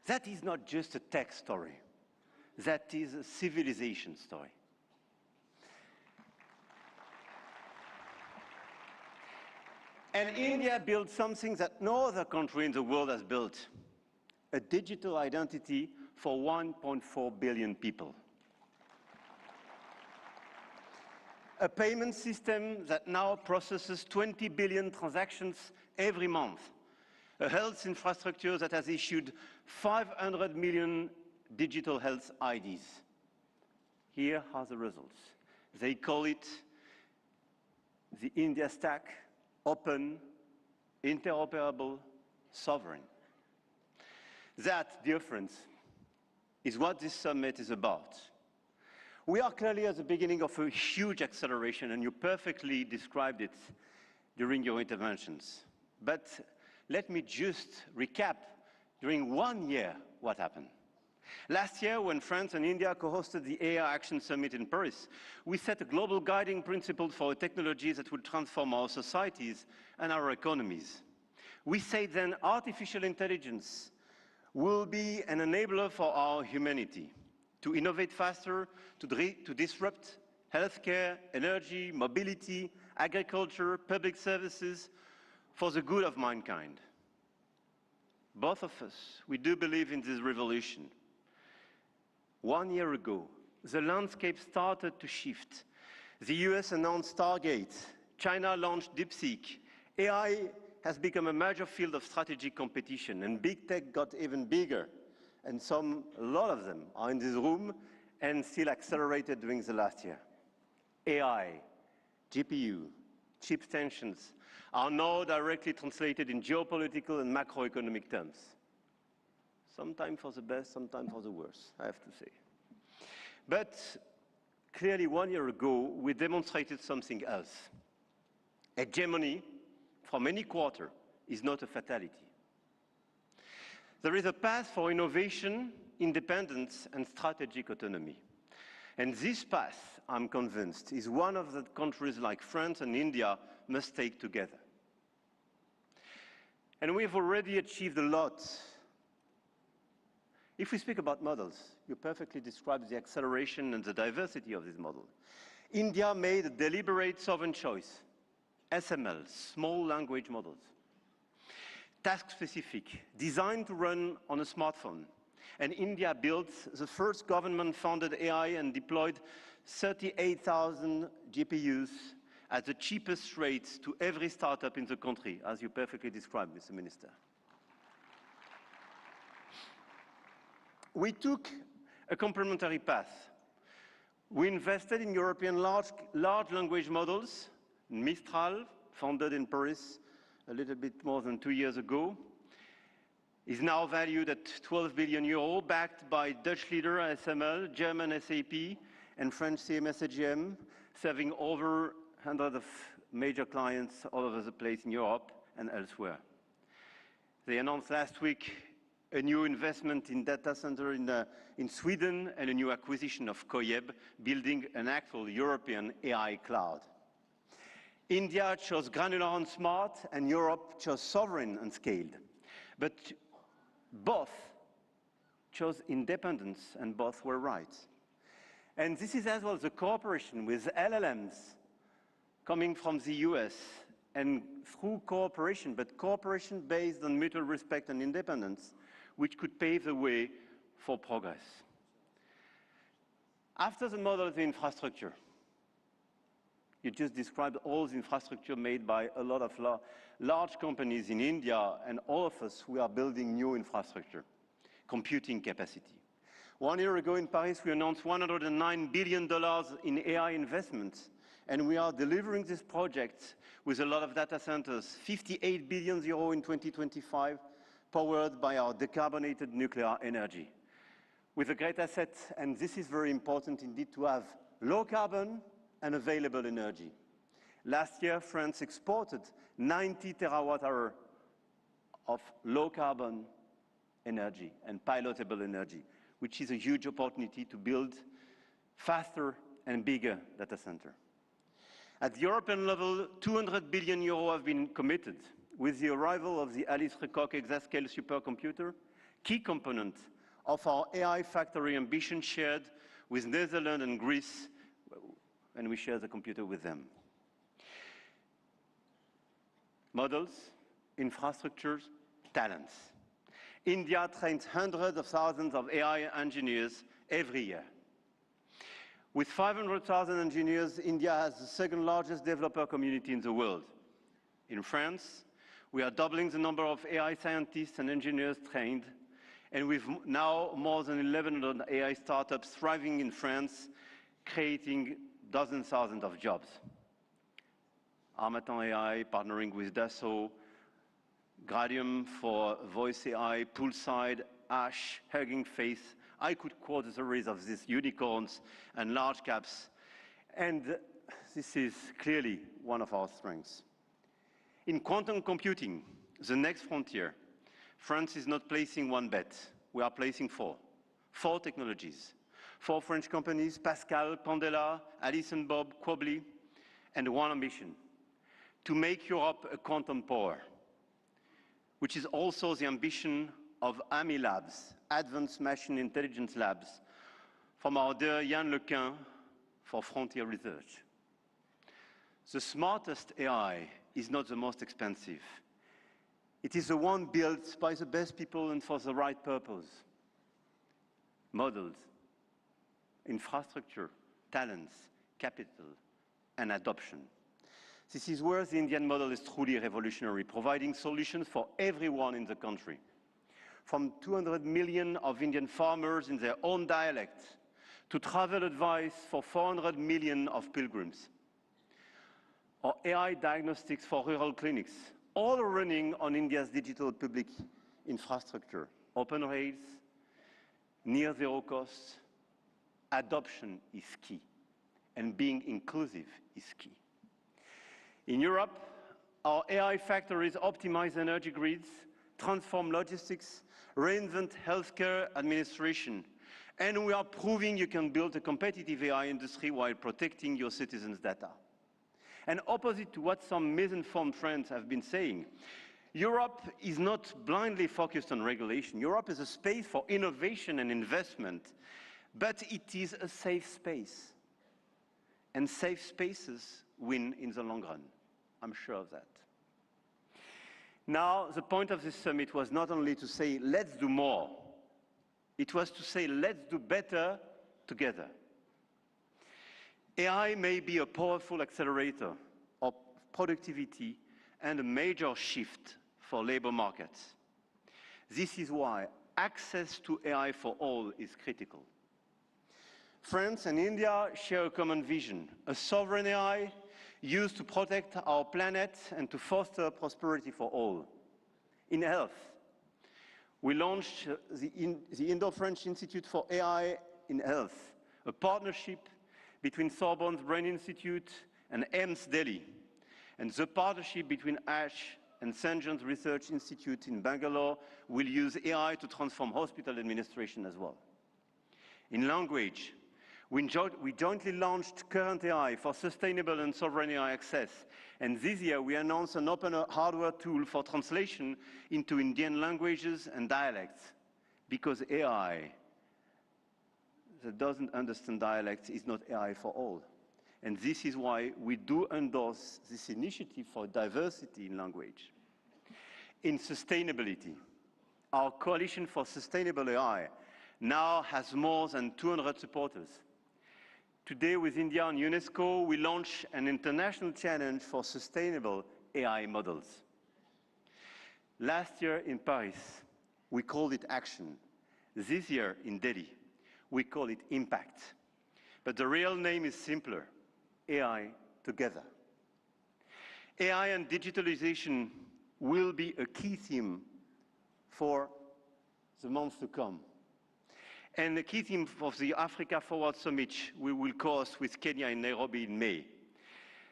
S8: That is not just a tech story. That is a civilization story. And India built something that no other country in the world has built, a digital identity for 1.4 billion people. A payment system that now processes 20 billion transactions every month. A health infrastructure that has issued 500 million digital health IDs. Here are the results. They call it the India Stack, open, interoperable, sovereign. That, dear friends, is what this summit is about. We are clearly at the beginning of a huge acceleration, and you perfectly described it during your interventions. But let me just recap during 1 year what happened. Last year, when France and India co-hosted the AI Action Summit in Paris, we set a global guiding principle for technologies that would transform our societies and our economies. We said then artificial intelligence will be an enabler for our humanity, to innovate faster, to disrupt healthcare, energy, mobility, agriculture, public services, for the good of mankind. Both of us, we do believe in this revolution. 1 year ago, the landscape started to shift. The US announced Stargate, China launched DeepSeek, AI has become a major field of strategic competition, and big tech got even bigger. And a lot of them are in this room and still accelerated during the last year. AI, GPU, chip tensions are now directly translated in geopolitical and macroeconomic terms. Sometimes for the best, sometimes for the worst, I have to say. But clearly 1 year ago, we demonstrated something else. Hegemony from any quarter is not a fatality. There is a path for innovation, independence, and strategic autonomy. And this path, I'm convinced, is one of the countries like France and India must take together. And we've already achieved a lot. If we speak about models, you perfectly described the acceleration and the diversity of this model. India made a deliberate sovereign choice. SML, small language models. Task-specific, designed to run on a smartphone. And India built the first government-funded AI and deployed 38,000 GPUs at the cheapest rates to every startup in the country, as you perfectly described, Mr. Minister. We took a complementary path. We invested in European large language models, Mistral, founded in Paris a little bit more than 2 years ago, is now valued at 12 billion euro, backed by Dutch leader ASML, German SAP, and French CMS AGM, serving over 100 of major clients all over the place in Europe and elsewhere. They announced last week a new investment in data center in Sweden and a new acquisition of Koyeb, building an actual European AI cloud. India chose granular and smart, and Europe chose sovereign and scaled. But both chose independence, and both were right. And this is as well the cooperation with LLMs coming from the US, and through cooperation, but cooperation based on mutual respect and independence, which could pave the way for progress. After the model of the infrastructure, you just described all the infrastructure made by a lot of large companies in India, and all of us, we are building new infrastructure, computing capacity. 1 year ago in Paris, we announced $109 billion in AI investments, and we are delivering this project with a lot of data centers, 58 billion euro in 2025, powered by our decarbonated nuclear energy. With a great asset, and this is very important indeed, to have low carbon and available energy. Last year, France exported 90 terawatt-hour of low carbon energy and pilotable energy, which is a huge opportunity to build faster and bigger data center. At the European level, 200 billion euro have been committed with the arrival of the Alice Lecoq exascale supercomputer, key component of our AI factory ambition shared with Netherlands and Greece, and we share the computer with them. Models, infrastructures, talents. India trains hundreds of thousands of AI engineers every year. With 500,000 engineers, India has the second largest developer community in the world. In France, we are doubling the number of AI scientists and engineers trained, and we've now more than 1,100 AI startups thriving in France, creating dozens, thousands of jobs. Armatan AI partnering with Dassault, Gradium for voice AI, Poolside, Ash, Hugging Face. I could quote a series of these unicorns and large caps, and this is clearly one of our strengths. In quantum computing, the next frontier, France is not placing one bet. We are placing four technologies. 4 French companies, Pascal, Pandela, Alice and Bob, Quobly, and one ambition, to make Europe a quantum power, which is also the ambition of AMI Labs, Advanced Machine Intelligence Labs, from our dear Yann Lequin for Frontier Research. The smartest AI is not the most expensive. It is the one built by the best people and for the right purpose. Models, infrastructure, talents, capital, and adoption. This is where the Indian model is truly revolutionary, providing solutions for everyone in the country. From 200 million of Indian farmers in their own dialect, to travel advice for 400 million of pilgrims, or AI diagnostics for rural clinics, all running on India's digital public infrastructure. Open rails, near zero costs, adoption is key, and being inclusive is key. In Europe, our AI factories optimize energy grids, transform logistics, reinvent healthcare administration, and we are proving you can build a competitive AI industry while protecting your citizens' data. And opposite to what some misinformed friends have been saying, Europe is not blindly focused on regulation. Europe is a space for innovation and investment, but it is a safe space. And safe spaces win in the long run. I'm sure of that. Now, the point of this summit was not only to say, let's do more. It was to say, let's do better together. AI may be a powerful accelerator of productivity and a major shift for labor markets. This is why access to AI for all is critical. France and India share a common vision, a sovereign AI used to protect our planet and to foster prosperity for all. In health, we launched the Indo-French Institute for AI in Health, a partnership between Sorbonne's Brain Institute and AIMS Delhi, and the partnership between Ash and St. John's Research Institute in Bangalore will use AI to transform hospital administration as well. In language, we jointly launched Current AI for sustainable and sovereign AI access, and this year we announced an open hardware tool for translation into Indian languages and dialects, because AI, that doesn't understand dialects is not AI for all. And this is why we do endorse this initiative for diversity in language. In sustainability, our Coalition for Sustainable AI now has more than 200 supporters. Today, with India and UNESCO, we launch an international challenge for sustainable AI models. Last year in Paris, we called it action. This year in Delhi, we call it impact. But the real name is simpler: AI together. AI and digitalization will be a key theme for the months to come. And the key theme of the Africa Forward Summit we will co-host with Kenya in Nairobi in May.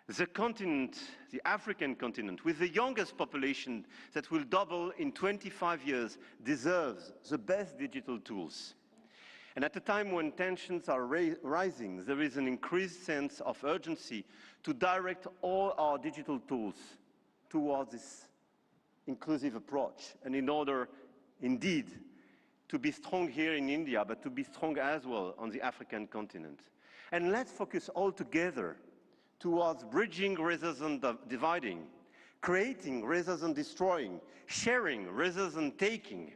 S8: The continent, the African continent, with the youngest population that will double in 25 years, deserves the best digital tools. And at a time when tensions are rising, there is an increased sense of urgency to direct all our digital tools towards this inclusive approach. And in order, indeed, to be strong here in India, but to be strong as well on the African continent. And let's focus all together towards bridging rather than dividing, creating rather than destroying, sharing rather than taking.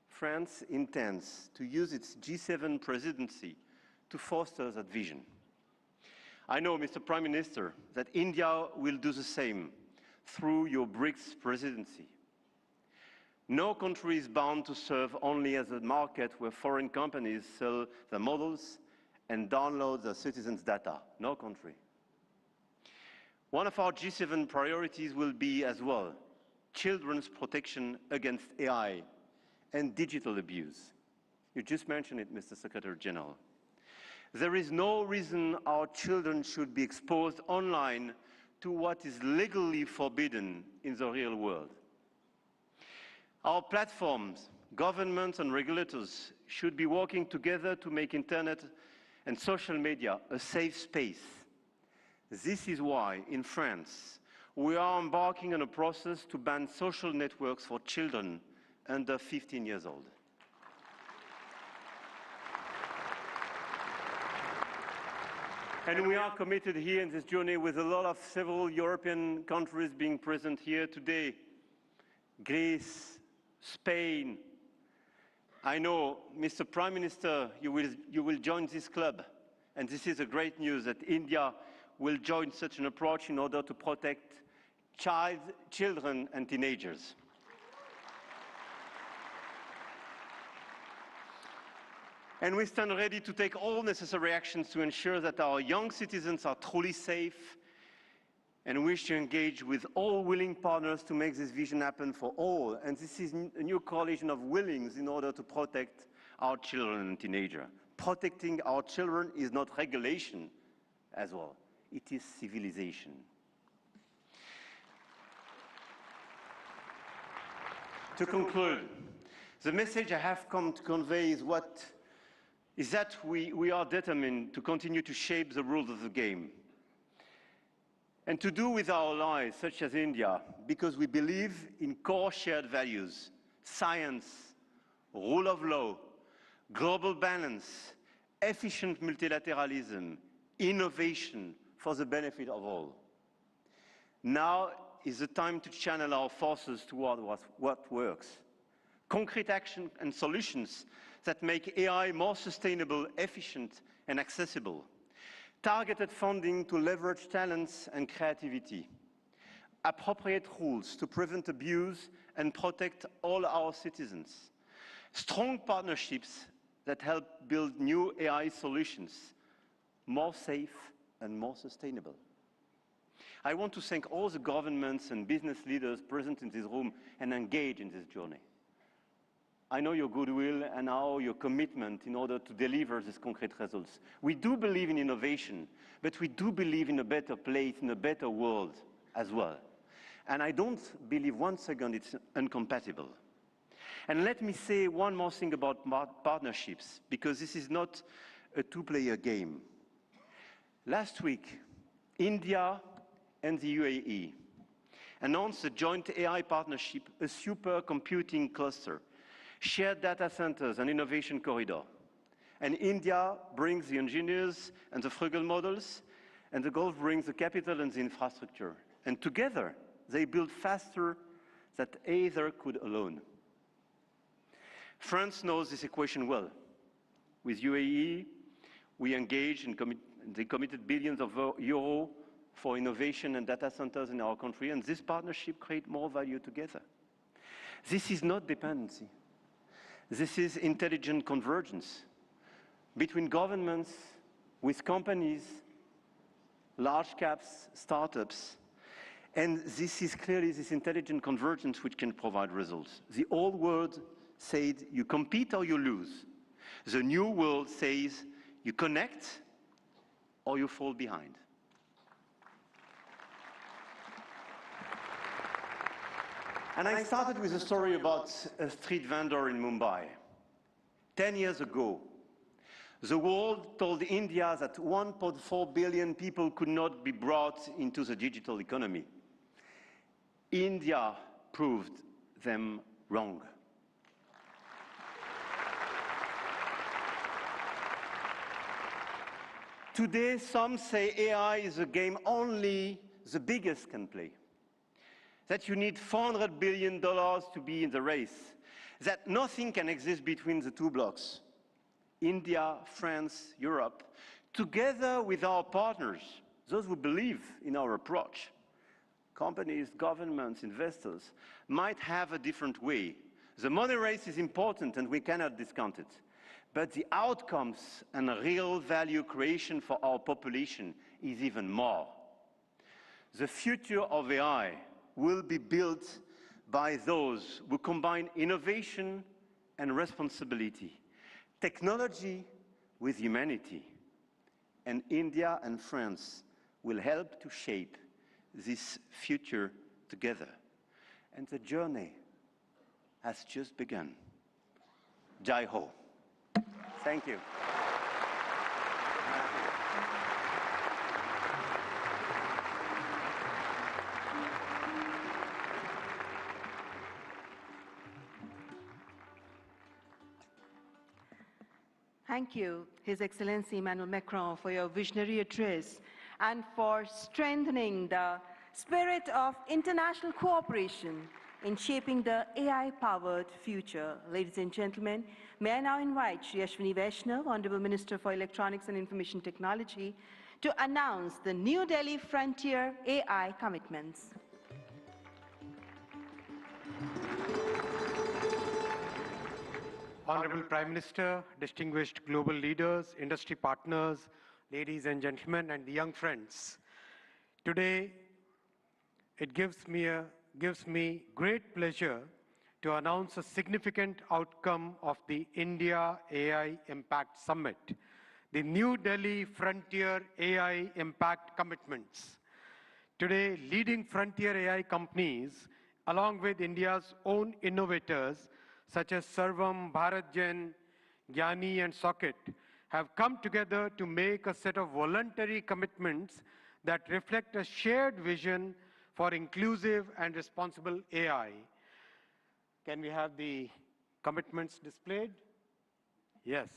S8: France intends to use its G7 presidency to foster that vision. I know, Mr. Prime Minister, that India will do the same through your BRICS presidency. No country is bound to serve only as a market where foreign companies sell their models and download their citizens' data. No country. One of our G7 priorities will be as well children's protection against AI and digital abuse. You just mentioned it, Mr. Secretary General. There is no reason our children should be exposed online to what is legally forbidden in the real world. Our platforms, governments and regulators should be working together to make internet and social media a safe space. This is why, in France, we are embarking on a process to ban social networks for children under 15 years old. And we are committed here in this journey with a lot of several European countries being present here today. Greece, Spain. I know, Mr. Prime Minister, you will join this club. And this is a great news that India will join such an approach in order to protect children and teenagers. And we stand ready to take all necessary actions to ensure that our young citizens are truly safe, and wish to engage with all willing partners to make this vision happen for all. And this is a new coalition of willings in order to protect our children and teenagers. Protecting our children is not regulation as well. It is civilization. To conclude, the message I have come to convey is that we are determined to continue to shape the rules of the game. And to do with our allies, such as India, because we believe in core shared values: science, rule of law, global balance, efficient multilateralism, innovation for the benefit of all. Now is the time to channel our forces toward what works. Concrete action and solutions that make AI more sustainable, efficient, and accessible. Targeted funding to leverage talents and creativity. Appropriate rules to prevent abuse and protect all our citizens. Strong partnerships that help build new AI solutions, more safe and more sustainable. I want to thank all the governments and business leaders present in this room and engaged in this journey. I know your goodwill and now your commitment in order to deliver these concrete results. We do believe in innovation, but we do believe in a better place, in a better world as well. And I don't believe one second it's incompatible. And let me say one more thing about partnerships, because this is not a two-player game. Last week, India and the UAE announced a joint AI partnership, a supercomputing cluster, shared data centers and innovation corridor. And India brings the engineers and the frugal models, and the Gulf brings the capital and the infrastructure. And together, they build faster than either could alone. France knows this equation well. With UAE, we engaged and they committed billions of euros for innovation and data centers in our country, and this partnership creates more value together. This is not dependency. This is intelligent convergence between governments, with companies, large caps, startups, and this is clearly this intelligent convergence which can provide results. The old world said you compete or you lose. The new world says you connect or you fall behind. And I started with a story about a street vendor in Mumbai. 10 years ago, the world told India that 1.4 billion people could not be brought into the digital economy. India proved them wrong. Today, some say AI is a game only the biggest can play. That you need $400 billion to be in the race. That nothing can exist between the two blocks. India, France, Europe, together with our partners, those who believe in our approach, companies, governments, investors, might have a different way. The money race is important and we cannot discount it. But the outcomes and real value creation for our population is even more. The future of AI will be built by those who combine innovation and responsibility, technology with humanity. And India and France will help to shape this future together. And the journey has just begun. Jai Ho. Thank you.
S1: Thank you, His Excellency Emmanuel Macron, for your visionary address and for strengthening the spirit of international cooperation in shaping the AI-powered future. Ladies and gentlemen, may I now invite Shri Ashwini Vaishnav, Honorable Minister for Electronics and Information Technology, to announce the New Delhi Frontier AI commitments.
S3: Honorable Prime Minister, distinguished global leaders, industry partners, ladies and gentlemen, and the young friends. Today, it gives me great pleasure to announce a significant outcome of the India AI Impact Summit, the New Delhi Frontier AI Impact Commitments. Today, leading frontier AI companies, along with India's own innovators, such as Sarvam, Bharat, Gyani, and Socket, have come together to make a set of voluntary commitments that reflect a shared vision for inclusive and responsible AI. Can we have the commitments displayed? Yes.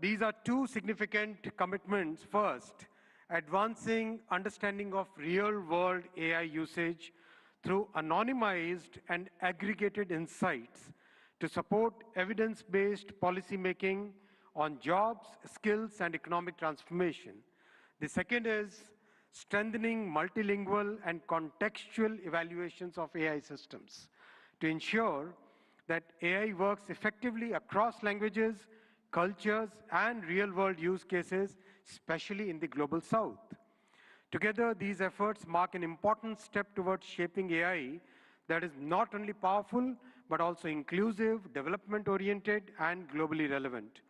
S3: These are two significant commitments. First, advancing understanding of real-world AI usage through anonymized and aggregated insights to support evidence-based policymaking on jobs, skills, and economic transformation. The second is strengthening multilingual and contextual evaluations of AI systems to ensure that AI works effectively across languages, cultures, and real-world use cases, especially in the Global South. Together, these efforts mark an important step towards shaping AI that is not only powerful, but also inclusive, development-oriented, and globally relevant.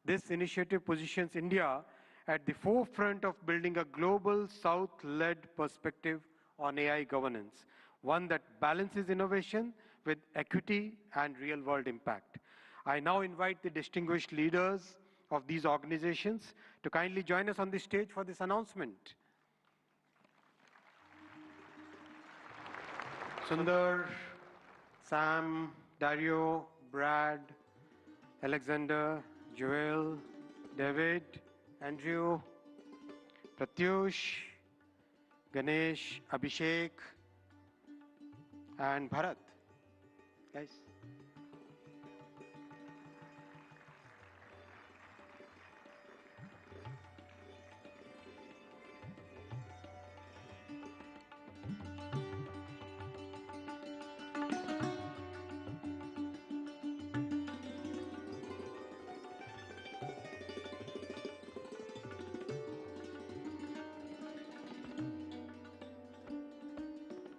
S3: This initiative positions India at the forefront of building a global South-led perspective on AI governance, one that balances innovation with equity and real-world impact. I now invite the distinguished leaders of these organizations to kindly join us on the stage for this announcement. Sundar, Sam, Dario, Brad, Alexander, Joel, David, Andrew, Pratyush, Ganesh, Abhishek, and Bharat. Guys.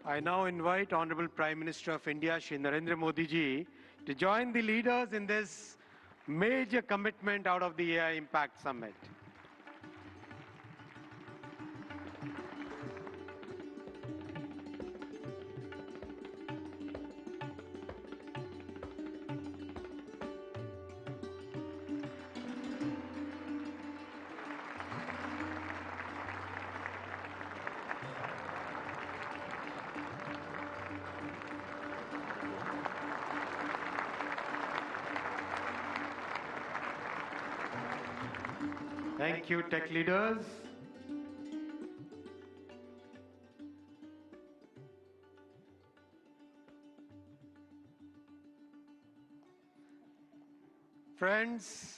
S3: I now invite Honorable Prime Minister of India, Shri Narendra Modi ji, to join the leaders in this major commitment out of the AI Impact Summit. Thank you, tech leaders. Friends,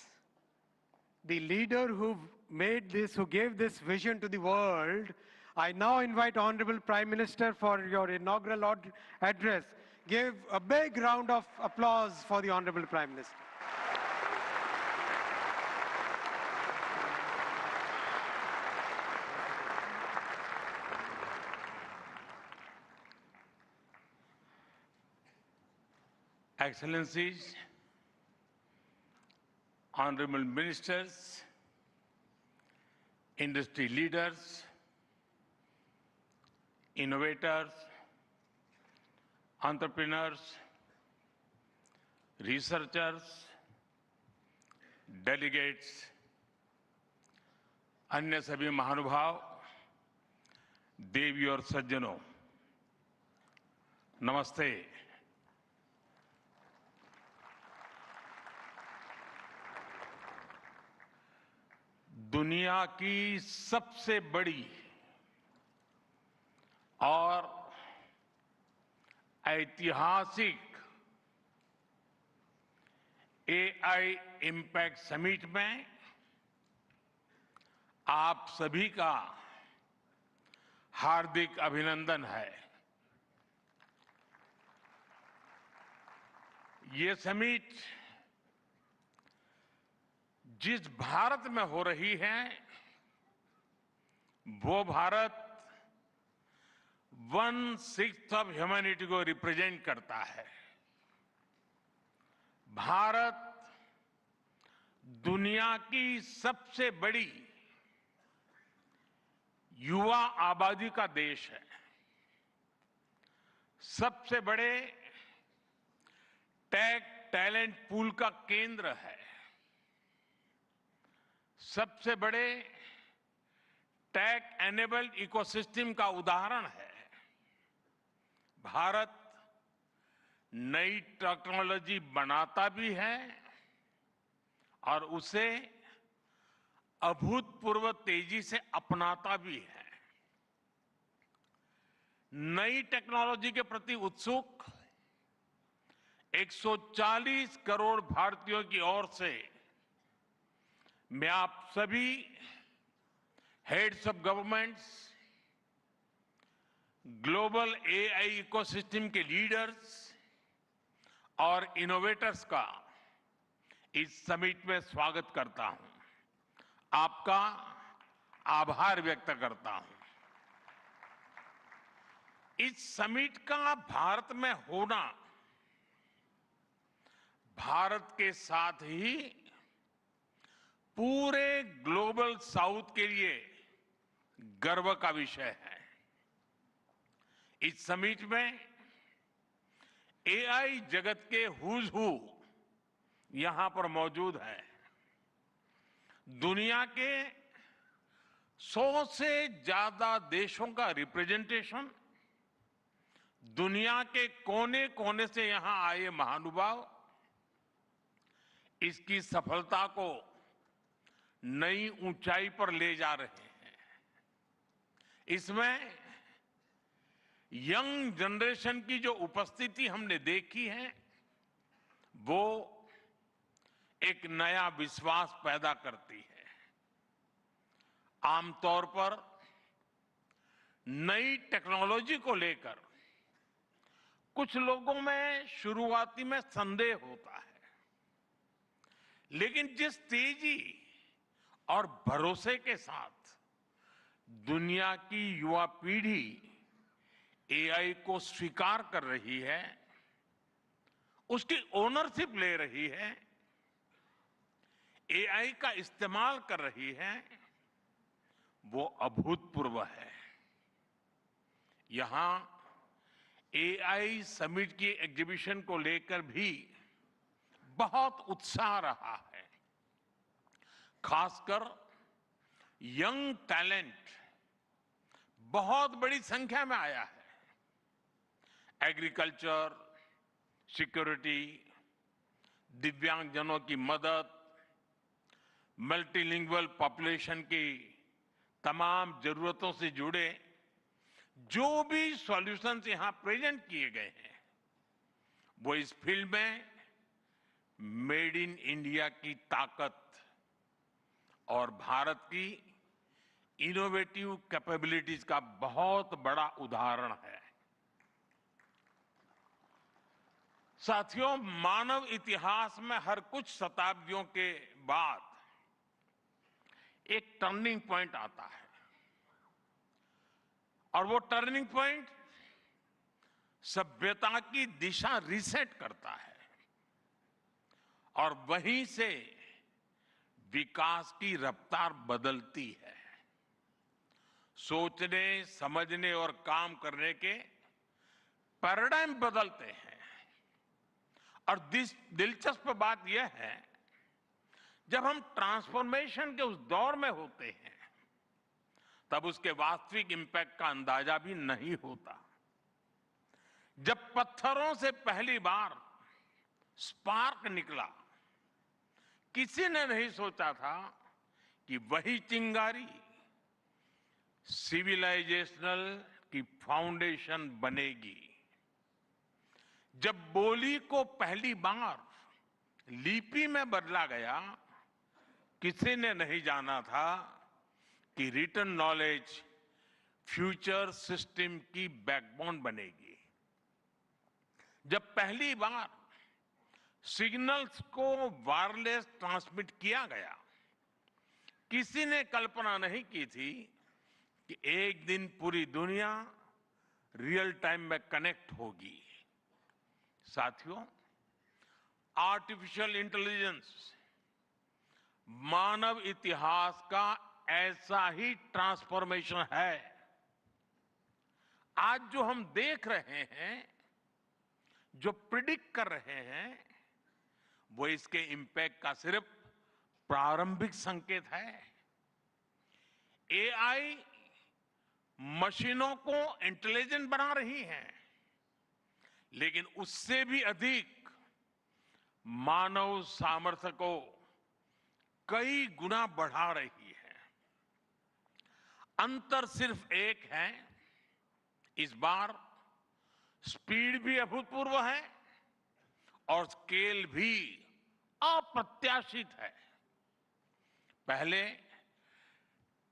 S3: the leader who made this, who gave this vision to the world, I now invite Honorable Prime Minister for your inaugural address. Give a big round of applause for the Honorable Prime Minister.
S7: Excellencies, honorable ministers, industry leaders, innovators, entrepreneurs, researchers, delegates, अन्य सभी महानुभाव, देवी और सज्जनों, नमस्ते। दुनिया की सबसे बड़ी और ऐतिहासिक एआई इम्पैक्ट समिट में आप सभी का हार्दिक अभिनंदन है। ये समिट जिस भारत में हो रही है, वो भारत 1/6 ऑफ ह्यूमैनिटी को रिप्रेजेंट करता है। भारत दुनिया की सबसे बड़ी युवा आबादी का देश है, सबसे बड़े टेक टैलेंट पूल का केंद्र है, सबसे बड़े टेक एनेबल्ड इकोसिस्टम का उदाहरण है। भारत नई टेक्नोलॉजी बनाता भी है और उसे अभूतपूर्व तेजी से अपनाता भी है। नई टेक्नोलॉजी के प्रति उत्सुक 140 करोड़ भारतीयों की ओर से मैं आप सभी heads of governments, global AI ecosystem के लीडर्स और इनोवेटर्स का इस समिट में स्वागत करता हूं, आपका आभार व्यक्त करता हूं। इस समिट का भारत में होना भारत के साथ ही पूरे ग्लोबल साउथ के लिए गर्व का विषय है। इस समिट में एआई जगत के हुज हू यहां पर मौजूद है। दुनिया के 100 से ज्यादा देशों का रिप्रेजेंटेशन, दुनिया के कोने कोने से यहां आए महानुभाव इसकी सफलता को नई ऊंचाई पर ले जा रहे हैं। इसमें यंग जनरेशन की जो उपस्थिति हमने देखी है, वो एक नया विश्वास पैदा करती है। आमतौर पर नई टेक्नोलॉजी को लेकर कुछ लोगों में शुरुआती में संदेह होता है, लेकिन जिस तेजी और भरोसे के साथ दुनिया की युवा पीढ़ी एआई को स्वीकार कर रही है, उसकी ओनरशिप ले रही है, एआई का इस्तेमाल कर रही है, वो अभूतपूर्व है। यहां एआई समिट की एग्जीबिशन को लेकर भी बहुत उत्साह रहा है। खासकर यंग टैलेंट बहुत बड़ी संख्या में आया है। एग्रीकल्चर, सिक्योरिटी, दिव्यांगजनों की मदद, मल्टीलिंगुअल पॉपुलेशन की तमाम जरूरतों से जुड़े जो भी सॉल्यूशंस यहां प्रेजेंट किए गए हैं, वो इस फील्ड में मेड इन इंडिया की ताकत और भारत की इनोवेटिव कैपेबिलिटीज का बहुत बड़ा उदाहरण है। साथियों, मानव इतिहास में हर कुछ शताब्दियों के बाद एक टर्निंग पॉइंट आता है, और वो टर्निंग पॉइंट सभ्यता की दिशा रीसेट करता है और वहीं से विकास की रफ्तार बदलती है। सोचने, समझने और काम करने के पैराडाइम बदलते हैं। और दिलचस्प बात यह है, जब हम ट्रांसफॉर्मेशन के उस दौर में होते हैं, तब उसके वास्तविक इंपैक्ट का अंदाजा भी नहीं होता। जब पत्थरों से पहली बार स्पार्क निकला, किसी ने नहीं सोचा था कि वही चिंगारी सिविलाइजेशनल की फाउंडेशन बनेगी। जब बोली को पहली बार लिपि में बदला गया, किसी ने नहीं जाना था कि रिटन नॉलेज फ्यूचर सिस्टम की बैकबोन बनेगी। जब पहली बार सिग्नल्स को वायरलेस ट्रांसमिट किया गया, किसी ने कल्पना नहीं की थी कि एक दिन पूरी दुनिया रियल टाइम में कनेक्ट होगी। साथियों, आर्टिफिशियल इंटेलिजेंस मानव इतिहास का ऐसा ही ट्रांसफॉर्मेशन है। आज जो हम देख रहे हैं, जो प्रिडिक्ट कर रहे हैं, वो इसके इंपैक्ट का सिर्फ प्रारंभिक संकेत है। एआई मशीनों को इंटेलिजेंट बना रही है, लेकिन उससे भी अधिक मानव सामर्थ्य को कई गुना बढ़ा रही है। अंतर सिर्फ एक है, इस बार स्पीड भी अभूतपूर्व है और स्केल भी अप्रत्याशित है। पहले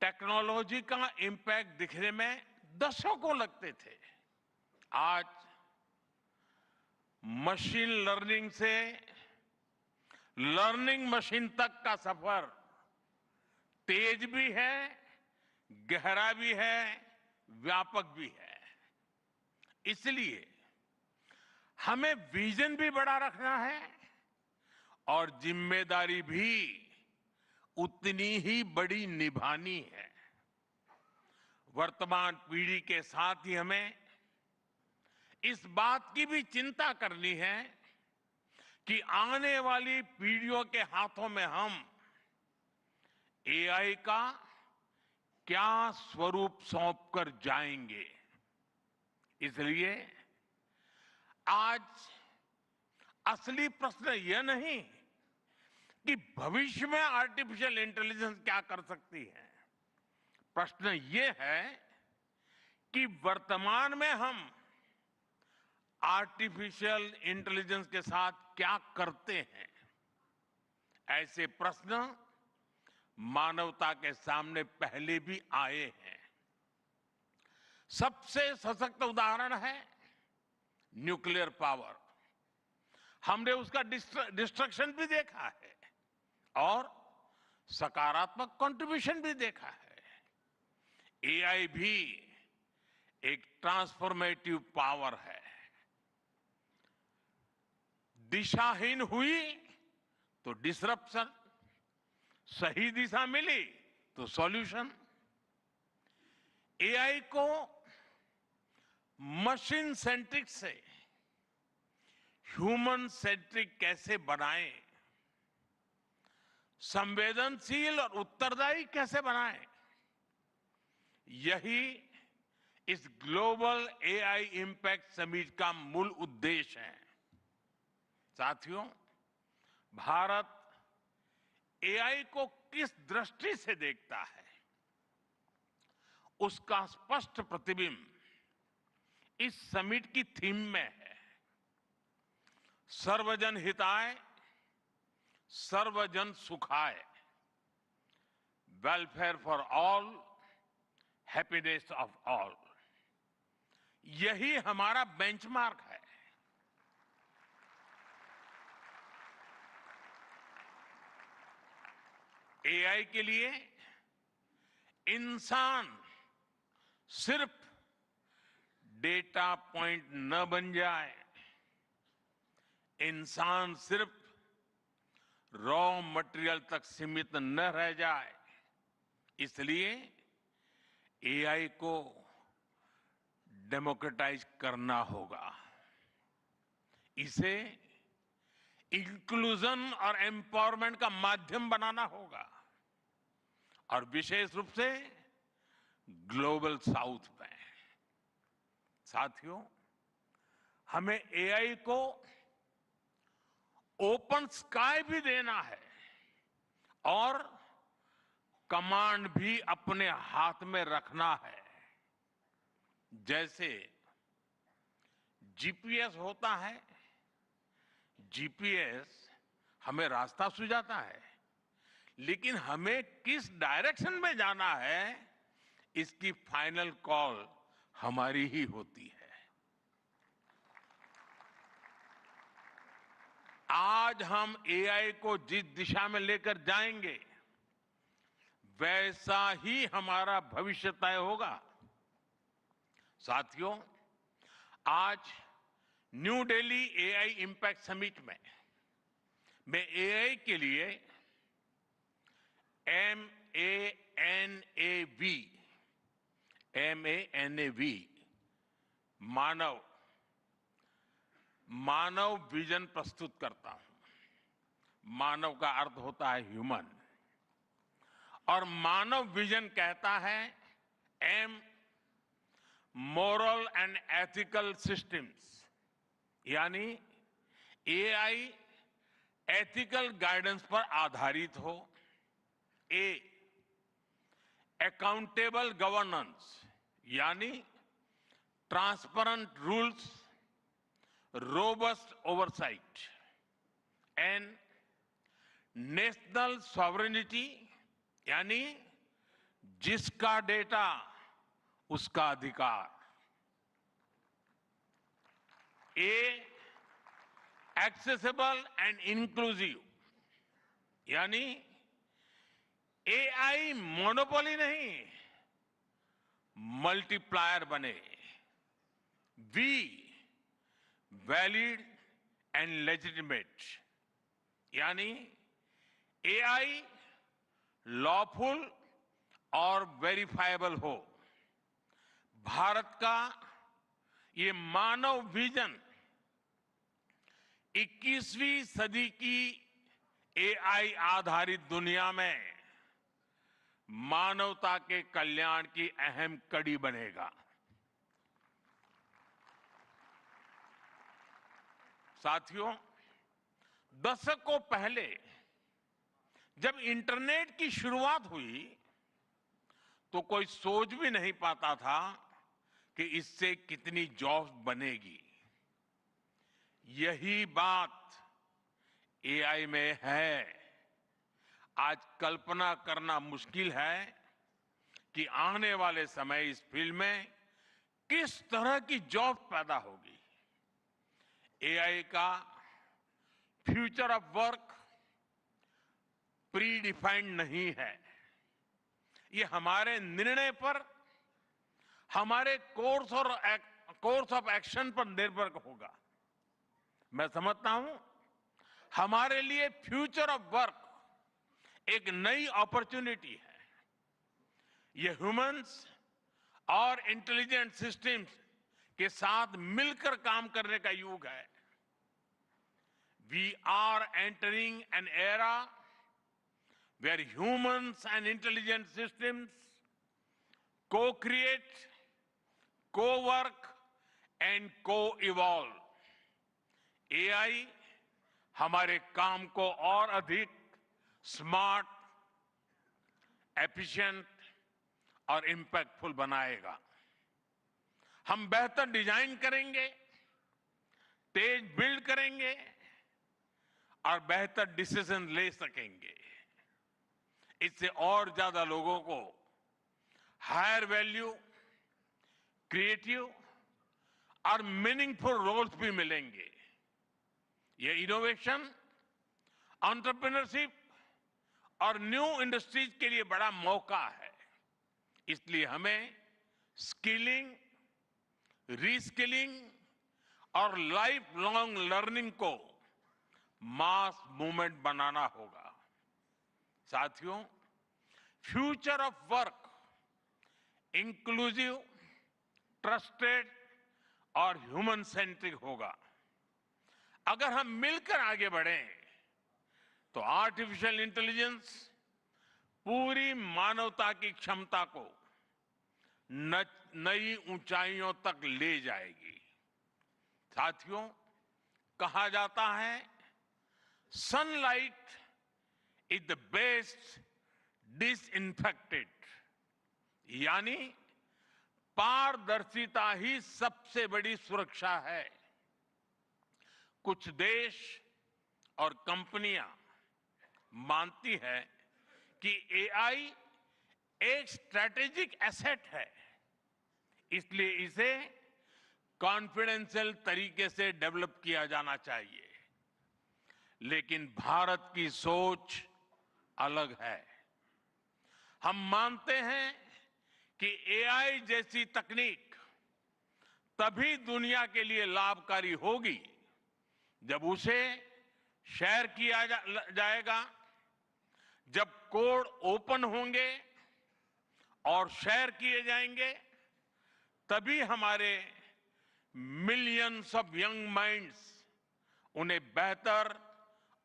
S7: टेक्नोलॉजी का इंपैक्ट दिखने में दशकों लगते थे। आज मशीन लर्निंग से लर्निंग मशीन तक का सफर तेज भी है, गहरा भी है, व्यापक भी है। इसलिए हमें विजन भी बड़ा रखना है और जिम्मेदारी भी उतनी ही बड़ी निभानी है। वर्तमान पीढ़ी के साथ ही हमें इस बात की भी चिंता करनी है कि आने वाली पीढ़ियों के हाथों में हम एआई का क्या स्वरूप सौंप कर जाएंगे। इसलिए आज असली प्रश्न यह नहीं कि भविष्य में आर्टिफिशियल इंटेलिजेंस क्या कर सकती है। प्रश्न ये है कि वर्तमान में हम आर्टिफिशियल इंटेलिजेंस के साथ क्या करते हैं। ऐसे प्रश्न मानवता के सामने पहले भी आए हैं। सबसे सशक्त उदाहरण है न्यूक्लियर पावर। हमने उसका डिस्ट्रक्शन भी देखा है और सकारात्मक कंट्रीब्यूशन भी देखा है। एआई भी एक ट्रांसफॉर्मेटिव पावर है। दिशाहीन हुई तो डिसरप्शन, सही दिशा मिली तो सॉल्यूशन। एआई को मशीन सेंट्रिक से ह्यूमन सेंट्रिक कैसे बनाएं, संवेदनशील और उत्तरदायी कैसे बनाएं, यही इस ग्लोबल एआई इंपैक्ट समिट का मूल उद्देश्य है। साथियों, भारत एआई को किस दृष्टि से देखता है, उसका स्पष्ट प्रतिबिंब इस समिट की थीम में है। सर्वजन हिताय, सर्वजन सुखाय, welfare for all, happiness of all. यही हमारा बेंचमार्क है। एआई के लिए इंसान सिर्फ डेटा पॉइंट न बन जाए, इंसान सिर्फ रॉ मटेरियल तक सीमित न रह जाए। इसलिए एआई को डेमोक्रेटाइज करना होगा, इसे इंक्लूजन और एम्पावरमेंट का माध्यम बनाना होगा, और विशेष रूप से ग्लोबल साउथ में। साथियों, हमें एआई को ओपन स्काई भी देना है और कमांड भी अपने हाथ में रखना है। जैसे जीपीएस होता है, जीपीएस हमें रास्ता सुझाता है, लेकिन हमें किस डायरेक्शन में जाना है, इसकी फाइनल कॉल हमारी ही होती है। आज हम एआई को जिस दिशा में लेकर जाएंगे, वैसा ही हमारा भविष्य तय होगा। साथियों, आज new Delhi AI impact summit में मैं एआई के लिए MANAV मानव विजन प्रस्तुत करता हूं। मानव का अर्थ होता है ह्यूमन, और मानव विजन कहता है M, moral and ethical systems, यानी एआई एथिकल गाइडेंस पर आधारित हो। ए, अकाउंटेबल गवर्नेंस, यानी transparent rules, robust oversight. N, national sovereignty, यानी जिसका डेटा उसका अधिकार। ए, एक्सेसिबल एंड इंक्लूसिव, यानी एआई मोनोपोली नहीं, मल्टीप्लायर बने। वी, वैलिड एंड लेजिटिमेट, यानी एआई लॉफुल और वेरीफाइबल हो। भारत का ये मानव विजन 21वीं सदी की एआई आधारित दुनिया में मानवता के कल्याण की अहम कड़ी बनेगा। साथियों, दशकों पहले जब इंटरनेट की शुरुआत हुई तो कोई सोच भी नहीं पाता था कि इससे कितनी जॉब्स बनेगी। यही बात एआई में है। आज कल्पना करना मुश्किल है कि आने वाले समय इस फील्ड में किस तरह की जॉब पैदा होगी। एआई का future of work pre defined नहीं है। ये हमारे निर्णय पर, हमारे कोर्स ऑफ एक्शन पर निर्भर होगा। मैं समझता हूं हमारे लिए फ्यूचर ऑफ वर्क एक नई अपॉर्चुनिटी है। ये ह्यूमंस और इंटेलिजेंट सिस्टम्स के साथ मिलकर काम करने का युग है। We are entering an era where humans and intelligent systems co-create, co-work and co-evolve. AI हमारे काम को और अधिक स्मार्ट, एफिशिएंट और इंपैक्टफुल बनाएगा। हम बेहतर डिजाइन करेंगे, तेज बिल्ड करेंगे और बेहतर डिसीजन ले सकेंगे। इससे और ज्यादा लोगों को हायर वैल्यू, क्रिएटिव और मीनिंगफुल रोल्स भी मिलेंगे। ये इनोवेशन, एंटरप्रेन्योरशिप और न्यू इंडस्ट्रीज के लिए बड़ा मौका है। इसलिए हमें स्किलिंग, रीस्किलिंग और लाइफ लॉन्ग लर्निंग को मास मूवमेंट बनाना होगा। साथियों, future of work inclusive, trusted और ह्यूमन सेंट्रिक होगा। अगर हम मिलकर आगे बढ़ें तो आर्टिफिशियल इंटेलिजेंस पूरी मानवता की क्षमता को नई ऊंचाइयों तक ले जाएगी। साथियों, कहा जाता है sunlight is the best disinfectant, यानी पारदर्शिता ही सबसे बड़ी सुरक्षा है। कुछ देश और कंपनियां मानती है कि एआई एक स्ट्रैटेजिक एसेट है, इसलिए इसे कॉन्फिडेंशियल तरीके से डेवलप किया जाना चाहिए। लेकिन भारत की सोच अलग है। हम मानते हैं कि एआई जैसी तकनीक तभी दुनिया के लिए लाभकारी होगी जब उसे शेयर किया जाएगा, जब कोड ओपन होंगे और शेयर किए जाएंगे, तभी हमारे मिलियंस ऑफ यंग माइंड्स उन्हें बेहतर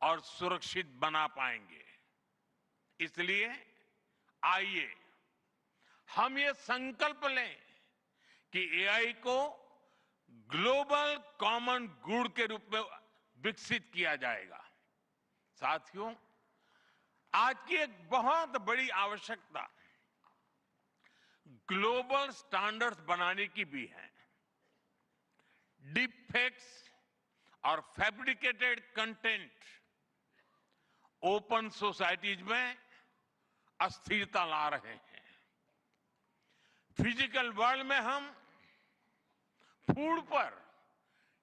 S7: और सुरक्षित बना पाएंगे। इसलिए आइए हम ये संकल्प लें कि एआई को ग्लोबल कॉमन गुड के रूप में विकसित किया जाएगा। साथियों, आज की एक बहुत बड़ी आवश्यकता ग्लोबल स्टैंडर्ड्स बनाने की भी है। डीप फेक्स और फैब्रिकेटेड कंटेंट ओपन सोसाइटीज में अस्थिरता ला रहे हैं। फिजिकल वर्ल्ड में हम फूड पर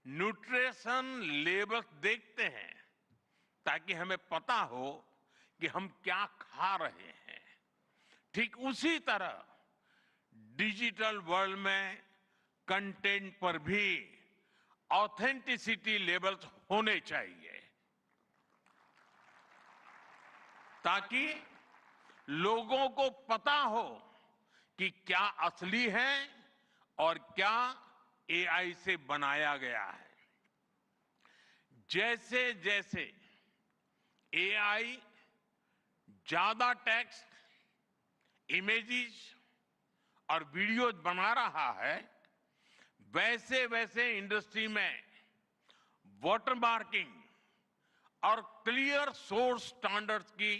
S7: न्यूट्रिशन लेबल्स देखते हैं ताकि हमें पता हो कि हम क्या खा रहे हैं। ठीक उसी तरह डिजिटल वर्ल्ड में कंटेंट पर भी ऑथेंटिसिटी लेबल्स होने चाहिए ताकि लोगों को पता हो कि क्या असली है और क्या एआई से बनाया गया है। जैसे जैसे एआई ज्यादा टेक्स्ट, इमेजेस और वीडियोज बना रहा है, वैसे वैसे इंडस्ट्री में वाटरमार्किंग और क्लियर सोर्स स्टैंडर्ड्स की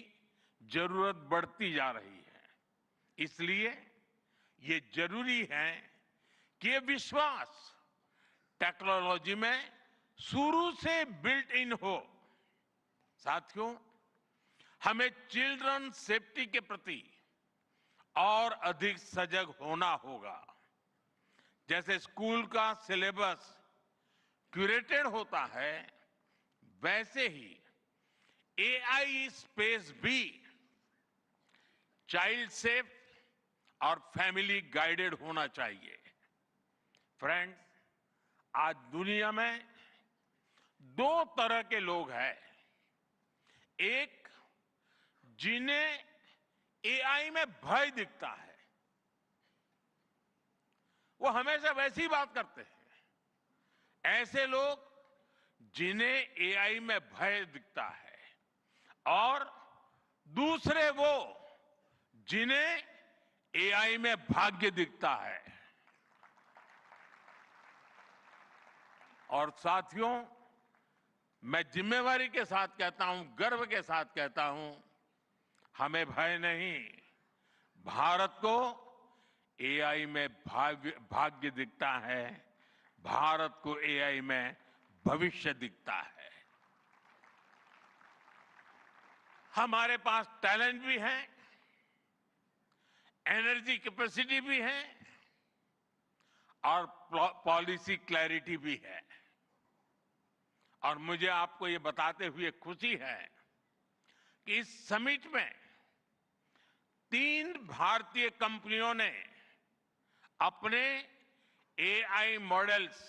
S7: जरूरत बढ़ती जा रही है। इसलिए ये जरूरी है कि ये विश्वास टेक्नोलॉजी में शुरू से बिल्ट इन हो। साथियों, हमें चिल्ड्रन सेफ्टी के प्रति और अधिक सजग होना होगा। जैसे स्कूल का सिलेबस क्यूरेटेड होता है, वैसे ही एआई स्पेस भी चाइल्ड सेफ और फैमिली गाइडेड होना चाहिए। फ्रेंड्स, आज दुनिया में दो तरह के लोग हैं। एक, जिन्हें एआई में भय दिखता है, वो हमेशा वैसी बात करते हैं। ऐसे लोग जिन्हें एआई में भय दिखता है, और दूसरे वो जिन्हें एआई में भाग्य दिखता है। और साथियों, मैं जिम्मेवारी के साथ कहता हूं, गर्व के साथ कहता हूं, हमें भय नहीं, भारत को एआई में भाग्य दिखता है, भारत को एआई में भविष्य दिखता है। हमारे पास टैलेंट भी है, एनर्जी कैपेसिटी भी है और पॉलिसी क्लैरिटी भी है। और मुझे आपको ये बताते हुए खुशी है कि इस समिट में 3 भारतीय कंपनियों ने अपने एआई मॉडल्स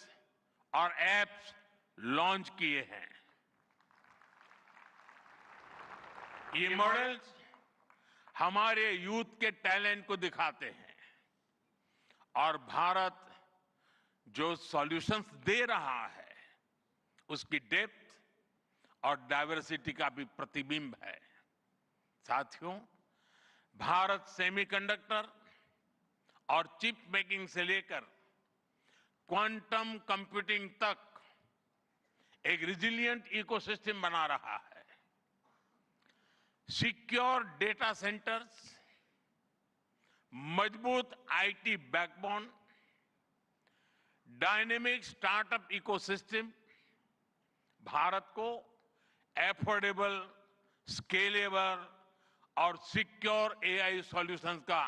S7: और एप्स लॉन्च किए हैं। ये मॉडल्स हमारे यूथ के टैलेंट को दिखाते हैं और भारत जो सॉल्यूशंस दे रहा है, उसकी डेप्थ और डाइवर्सिटी का भी प्रतिबिंब है। साथियों, भारत सेमीकंडक्टर और चिप मेकिंग से लेकर क्वांटम कंप्यूटिंग तक एक रिजिलिएंट इकोसिस्टम बना रहा है। सिक्योर डेटा सेंटर्स, मजबूत IT backbone, dynamic startup ecosystem Bharat को एफोर्डेबल, स्केलेबल और सिक्योर एआई सॉल्यूशंस का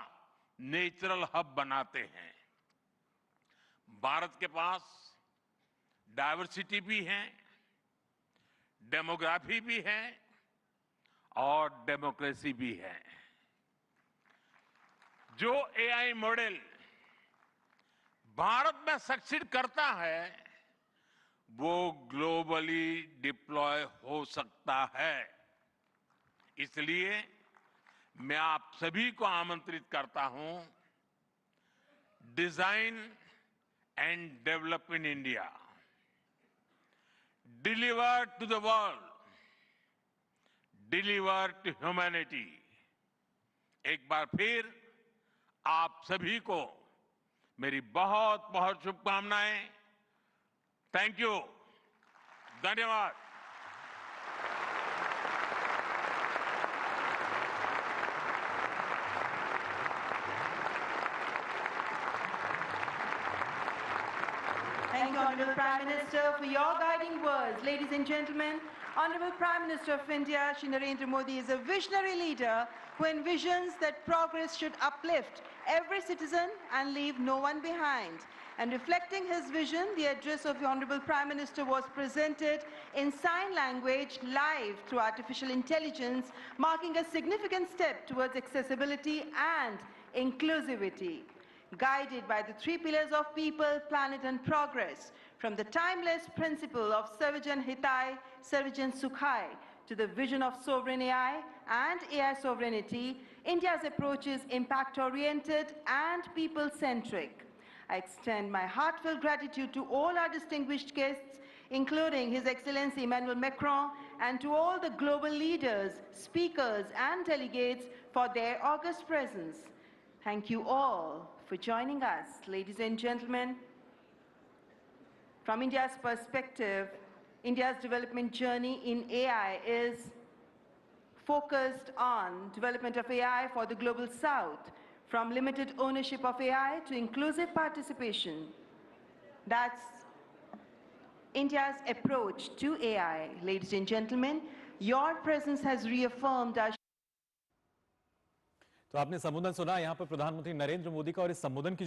S7: नेचुरल हब बनाते हैं। भारत के पास डाइवर्सिटी भी है, डेमोग्राफी भी है और डेमोक्रेसी भी है। जो एआई मॉडल भारत में सक्सीड करता है, वो ग्लोबली डिप्लॉय हो सकता है। इसलिए मैं आप सभी को आमंत्रित करता हूं, design and develop in India, deliver to the world, deliver to humanity. एक बार फिर आप सभी को मेरी बहुत बहुत शुभकामनाएं। थैंक यू, धन्यवाद।
S1: Thank you, Honorable Prime Minister, for your guiding words. Ladies and gentlemen, Honorable Prime Minister of India, Shri Narendra Modi, is a visionary leader who envisions that progress should uplift every citizen and leave no one behind. And reflecting his vision, the address of the Honorable Prime Minister was presented in sign language live through artificial intelligence, marking a significant step towards accessibility and inclusivity. Guided by the 3 pillars of people, planet and progress, from the timeless principle of Sarvajan Hitai, Sarvajan Sukhai, to the vision of sovereign AI and AI sovereignty, India's approach is impact-oriented and people-centric. I extend my heartfelt gratitude to all our distinguished guests, including His Excellency Emmanuel Macron, and to all the global leaders, speakers and delegates for their august presence. Thank you all for joining us. Ladies and gentlemen, from India's perspective, India's development journey in AI is focused on development of AI for the global south, from limited ownership of AI to inclusive participation. That's India's approach to AI. Ladies and gentlemen, your presence has reaffirmed our
S9: तो आपने संबोधन सुना। यहाँ पर प्रधानमंत्री नरेंद्र मोदी का, और इस संबोधन की